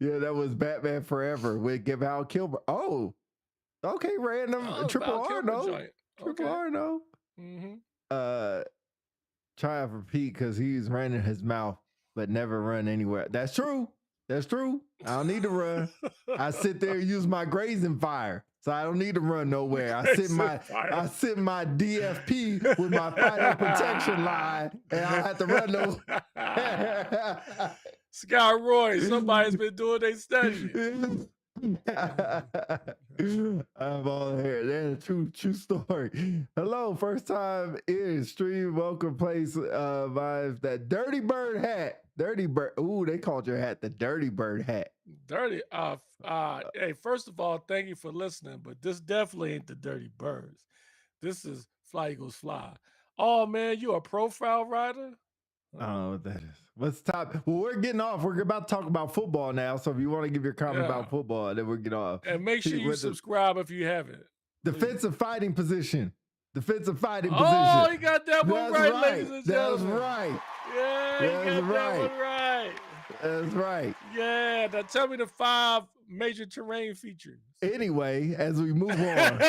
Yeah, that was Batman Forever with Val Kilmer. Oh, okay, random. Triple R, no. Triple R, no. Mm-hmm. Try out for Pete because he's running his mouth, but never run anywhere. That's true. That's true. I don't need to run. I sit there and use my grazing fire, so I don't need to run nowhere. I sit my DFP with my fire protection line, and I have to run no. Scott Roy, somebody's been doing their study. I'm all here. That's true story. Hello, first time in stream. Welcome, place vibes. That Dirty Bird hat. Dirty Bird. Ooh, they called your hat the Dirty Bird hat. Dirty. Hey, first of all, thank you for listening, but this definitely ain't the Dirty Birds. This is Fly Eagles Fly. Oh man, you a profile writer? I don't know what that is. What's top? Well, we're getting off. We're about to talk about football now. So if you want to give your comment about football, then we'll get off. And make sure you subscribe if you haven't. Defensive fighting position. Defensive fighting position. Oh, you got that one right, ladies and That's gentlemen. right. Yeah, you got that one right. That's right. Yeah, now tell me the 5 major terrain features. Anyway, as we move on.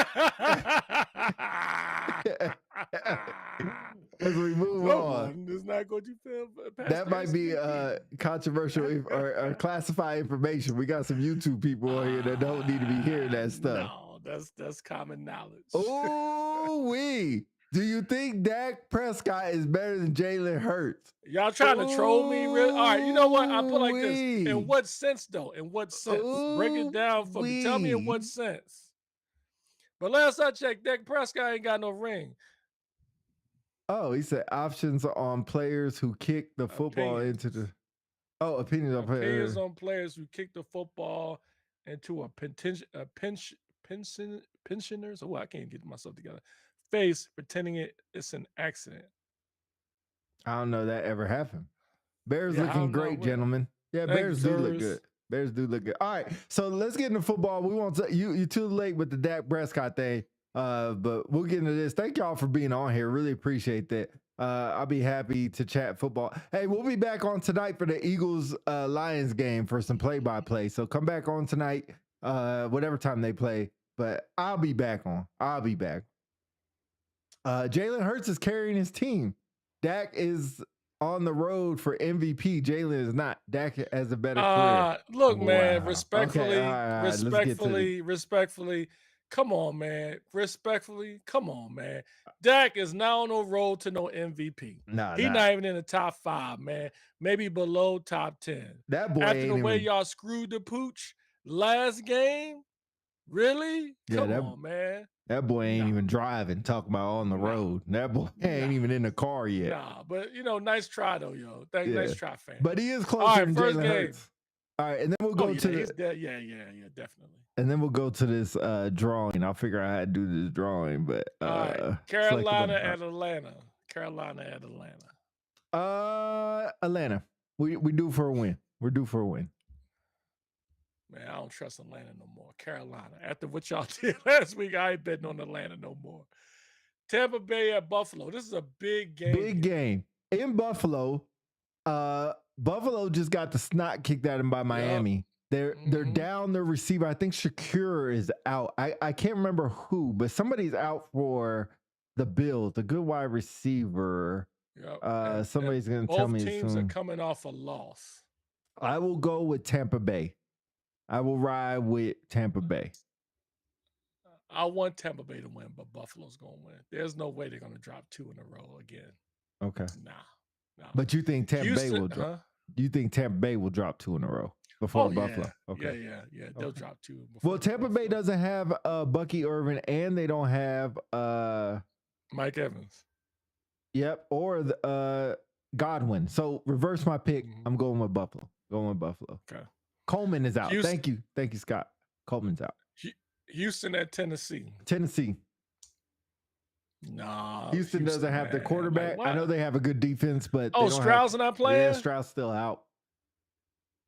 As we move on. It's not going to feel that might be controversial or classified information. We got some YouTube people on here that don't need to be hearing that stuff. No, that's common knowledge. Oh, do you think Dak Prescott is better than Jalen Hurts? Y'all trying to troll me? Really? All right, you know what? I put like this. In what sense, though? In what sense? Break it down for me. Tell me in what sense. But last I checked, Dak Prescott ain't got no ring. Oh, he said options on players who kick the football into the... Oh, opinions on players. Opinions on players who kick the football into a pensioners. Oh, I can't get myself together. Face pretending it's an accident. I don't know that ever happened. Bears looking great, gentlemen. Yeah, Bears do look good. Bears do look good. All right, so let's get into football. We want to, you too late with the Dak Prescott thing, but we'll get into this. Thank y'all for being on here. Really appreciate that. I'll be happy to chat football. Hey, we'll be back on tonight for the Eagles Lions game for some play-by-play. So come back on tonight, whatever time they play. But I'll be back on. I'll be back. Jalen Hurts is carrying his team. Dak is on the road for MVP. Jalen is not. Dak has a better career. Look, man, respectfully, respectfully, come on, man. Respectfully, come on, man. Dak is now on the road to no MVP. He's not even in the top 5, man. Maybe below top 10. That boy after the way y'all screwed the pooch last game, really? Come on, man. That boy ain't even driving, talking about on the road. That boy ain't even in the car yet. But nice try though, yo. Nice try, fam. But he is closer than Jalen Hurts. All right, and then we'll go to definitely. And then we'll go to this drawing. I'll figure out how to do this drawing. But Carolina at Atlanta. Atlanta. We due for a win. We're due for a win. Man, I don't trust Atlanta no more. Carolina. After what y'all did last week, I ain't betting on Atlanta no more. Tampa Bay at Buffalo. This is a big game. Big game. In Buffalo, Buffalo just got the snot kicked out of them by Miami. They're down their receiver. I think Shakur is out. I can't remember who, but somebody's out for the Bills, the good wide receiver. Somebody's going to tell me soon. Both teams are coming off a loss. I will go with Tampa Bay. I will ride with Tampa Bay. I want Tampa Bay to win, but Buffalo's going to win. There's no way they're going to drop 2 in a row again. Okay. Nah. But you think Tampa Bay will drop? Do you think Tampa Bay will drop 2 in a row before Buffalo? Okay. Yeah. They'll drop 2. Well, Tampa Bay doesn't have Bucky Irvin, and they don't have Mike Evans. Yep, or Godwin. So reverse my pick. I'm going with Buffalo. Okay. Coleman is out. Thank you, Scott. Coleman's out. Houston at Tennessee. Nah. Houston doesn't have the quarterback. I know they have a good defense, but Stroud's not playing? Yeah, Stroud's still out.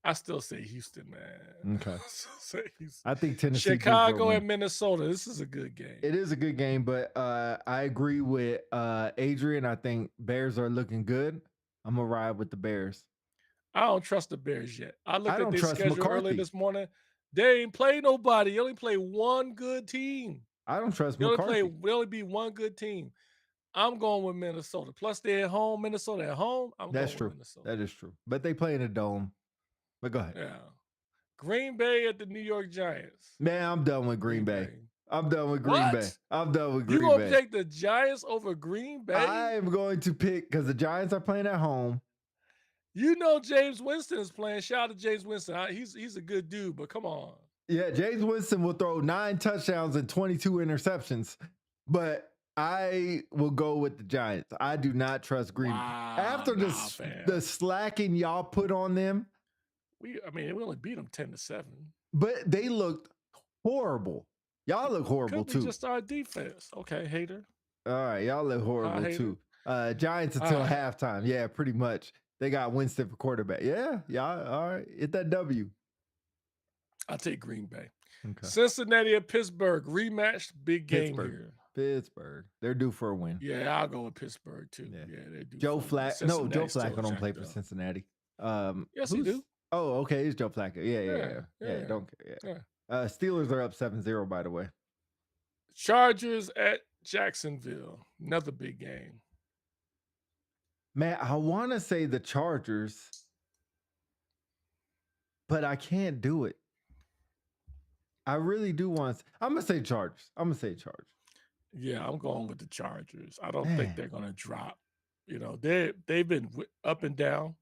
I still say Houston, man. Okay. I think Tennessee. Chicago and Minnesota. This is a good game. It is a good game, but I agree with Adrian. I think Bears are looking good. I'm going to ride with the Bears. I don't trust the Bears yet. I looked at their schedule early this morning. They ain't play nobody. They only play one good team. I don't trust McCarthy. They only be one good team. I'm going with Minnesota. Plus, they're at home. Minnesota at home. That's true. That is true. But they play in a dome. But go ahead. Yeah. Green Bay at the New York Giants. Man, I'm done with Green Bay. I'm done with Green Bay. You going to take the Giants over Green Bay? I am going to pick, because the Giants are playing at home. You know James Winston is playing. Shout out to James Winston. He's a good dude, but come on. Yeah, James Winston will throw 9 touchdowns and 22 interceptions, but I will go with the Giants. I do not trust Green Bay. Wow, After the slacking y'all put on them, we only beat them 10-7. but they looked horrible. Y'all look horrible Could be too. just our defense. Okay, hater. All right, y'all look horrible too. Giants until halftime. Yeah, pretty much. They got Winston for quarterback. Yeah, y'all. All right, hit that W. I'll take Green Bay. Okay. Cincinnati at Pittsburgh rematch. Big game here. Pittsburgh. They're due for a win. Yeah, I'll go with Pittsburgh too. Yeah, they're due. Joe Flacco. No, Joe Flacco don't play for Cincinnati. Yes, he do. Oh, okay. It's Joe Flacco. Yeah. Don't care. Yeah. Steelers are up 7-0, by the way. Chargers at Jacksonville. Another big game. Man, I want to say the Chargers, but I can't do it. I really do want to. I'm going to say Chargers. Yeah, I'm going with the Chargers. I don't think they're going to drop. You know, they've been up and down,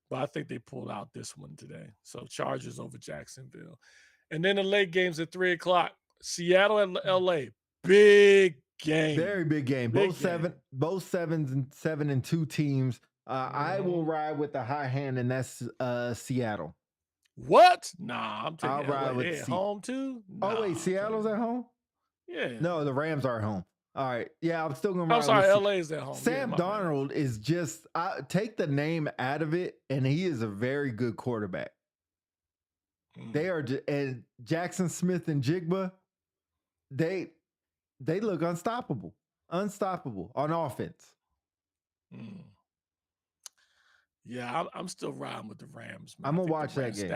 but I think they pulled out this one today. So Chargers over Jacksonville. And then the late games at 3 o'clock. Seattle and LA. Big game. Very big game. Both 7-2 teams. I will ride with the high hand, and that's Seattle. What? Nah, I'm taking I'll ride with at home too. Nah, oh wait, Seattle's at home? Yeah. No, the Rams are at home. All right. Yeah, I'm still gonna ride. I'm sorry, LA's at home. Sam Darnold is just take the name out of it, and he is a very good quarterback. They are, and Jackson Smith and Jigba, they look unstoppable on offense. Yeah, I'm still riding with the Rams. Man. I'm gonna watch that game.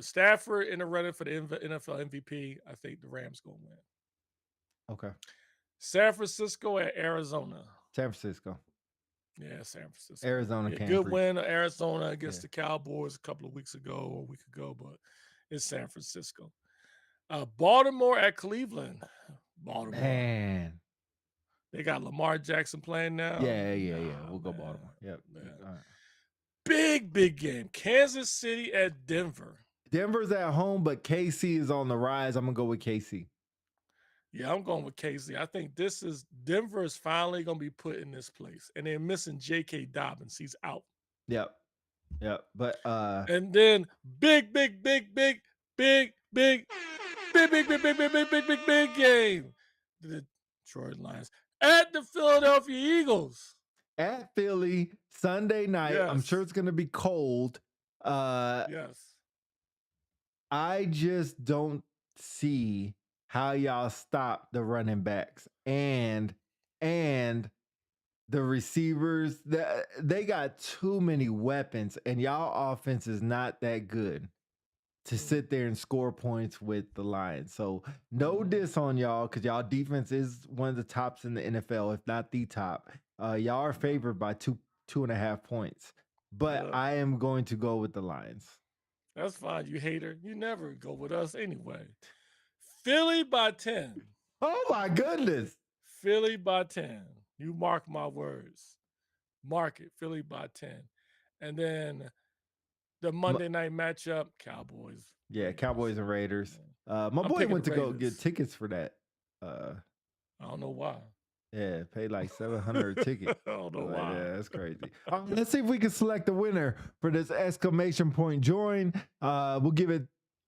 Stafford in the running for the NFL MVP. I think the Rams gonna win. Okay. San Francisco at Arizona. San Francisco. Yeah, San Francisco. Arizona can't. Good win of Arizona against the Cowboys a couple of weeks ago or a week ago, but it's San Francisco. Baltimore at Cleveland. Baltimore. Man. They got Lamar Jackson playing now. Yeah. We'll go Baltimore. Yep. All right. Big game. Kansas City at Denver. Denver's at home, but KC is on the rise. I'm going to go with KC. Yeah, I'm going with KC. I think Denver is finally going to be put in this place. And they're missing J.K. Dobbins. He's out. Yep. But and then big game. The Detroit Lions at the Philadelphia Eagles. At Philly, Sunday night. Yes. I'm sure it's going to be cold. Yes. I just don't see how y'all stop the running backs and the receivers. They got too many weapons, and y'all offense is not that good to sit there and score points with the Lions. So no diss on y'all, because y'all defense is one of the tops in the NFL, if not the top. Y'all are favored by 2.5 points, but I am going to go with the Lions. That's fine, you hater. You never go with us anyway. Philly by 10. Oh my goodness. Philly by 10. You mark my words. Mark it. Philly by 10. And then the Monday night matchup, Cowboys. Yeah, Cowboys and Raiders. My boy went to go get tickets for that. I don't know why. Yeah, paid like $700 a ticket. I don't know why. Yeah, that's crazy. Let's see if we can select the winner for this exclamation point join. We'll give it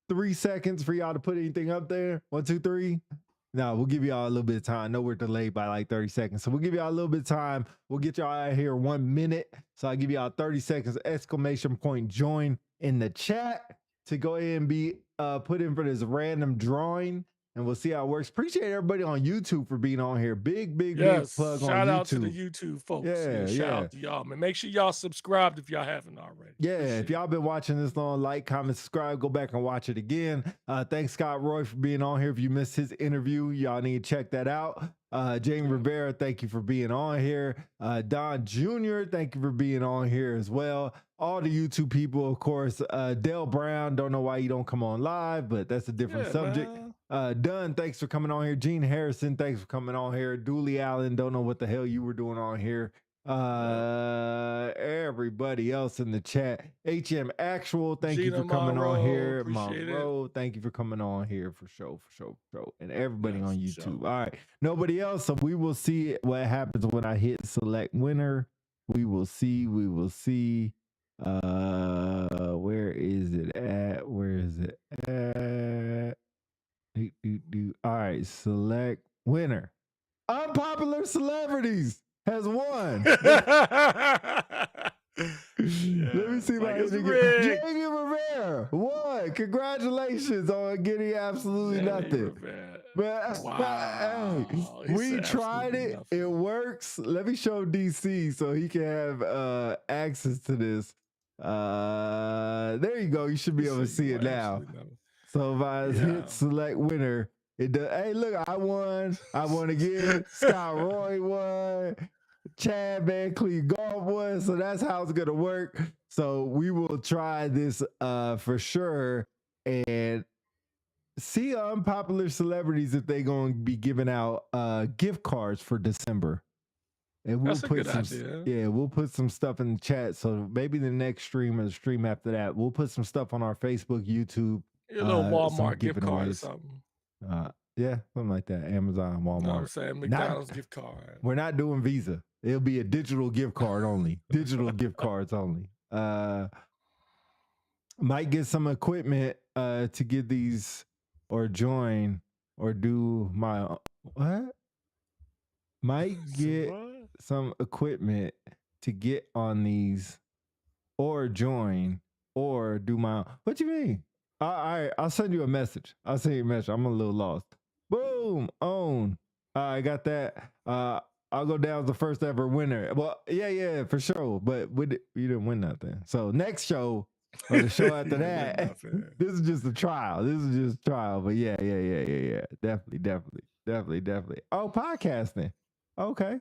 3 seconds for y'all to put anything up there. 1, 2, 3. No, we'll give y'all a little bit of time. I know we're delayed by like 30 seconds. So we'll give y'all a little bit of time. We'll get y'all out of here 1 minute. So I'll give y'all 30 seconds exclamation point join in the chat to go ahead and be put in for this random drawing. And we'll see how it works. Appreciate everybody on YouTube for being on here. Big plug on YouTube. Shout out to the YouTube folks. Yeah, shout out to y'all, man. Make sure y'all subscribed if y'all haven't already. Yeah, if y'all been watching this long, like, comment, subscribe, go back and watch it again. Thanks, Scott Roy, for being on here. If you missed his interview, y'all need to check that out. Jane Rivera, thank you for being on here. Don Jr., thank you for being on here as well. All the YouTube people, of course. Dale Brown, don't know why you don't come on live, but that's a different subject. Dunn, thanks for coming on here. Gene Harrison, thanks for coming on here. Dooley Allen, don't know what the hell you were doing on here. Everybody else in the chat. HM Actual, thank you Gina for coming on Monroe, here. appreciate it. Monroe, thank you for coming on here for sure. And everybody on Yes, YouTube. sure. All right. Nobody else. So we will see what happens when I hit select winner. We will see. Where is it at? All right, select winner. Unpopular celebrities has won. Let me see like my it's nigga. rigged. Jamie Rivera won. Congratulations on getting absolutely Jamie nothing. Rivera. But Wow. hey, He we said tried absolutely it. nothing. It works. Let me show DC so he can have access to this. There you go. You should be able to see it now. So if I hit select winner, it does. Hey, look, I won. I won again. Scott Roy won. Chad Van Cleef Golf won. So that's how it's gonna work. So we will try this for sure and see unpopular celebrities if they gonna be giving out gift cards for December. And we'll That's a put good some idea. yeah, we'll put some stuff in the chat. So maybe the next stream or the stream after that, we'll put some stuff on our Facebook, YouTube. Your little Some Walmart gift card or giveaways. something. Yeah, something like that. Amazon, Walmart. No, I'm saying McDonald's gift card. We're not doing Visa. It'll be a digital gift card only. Digital gift cards only. Might get some equipment to get these or join or do my what? Might get some equipment to get on these or join or do my what you mean? All right, I'll send you a message. I'm a little lost. Boom, own. I got that. I'll go down as the first ever winner. Well, yeah, for sure. But you didn't win nothing. So next show or the show after that, this is just a trial. But yeah. Definitely. Oh, podcasting. Okay.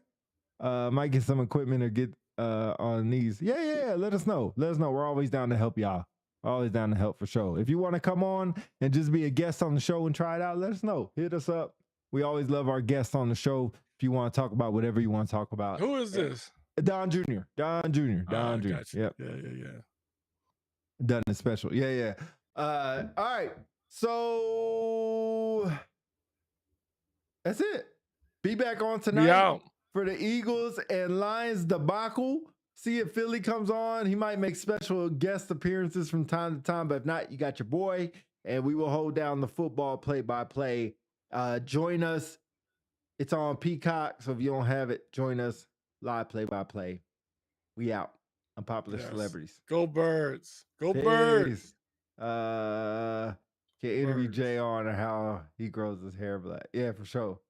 Might get some equipment or get on these. Yeah. Let us know. We're always down to help y'all. Always down to help for sure. If you want to come on and just be a guest on the show and try it out, let us know. Hit us up. We always love our guests on the show. If you want to talk about whatever you want to talk about. Who is this? Don Jr. Don Jr. Gotcha. Yep. Yeah. Done it special. Yeah. All right. So that's it. Be back on tonight for the Eagles and Lions debacle. See if Philly comes on. He might make special guest appearances from time to time, but if not, you got your boy, and we will hold down the football play-by-play. Join us. It's on Peacock, so if you don't have it, join us. Live play-by-play. We out. Unpopular celebrities. Go Birds. Go Peace. Birds. Can interview Jay on how he grows his hair black. Yeah, for sure.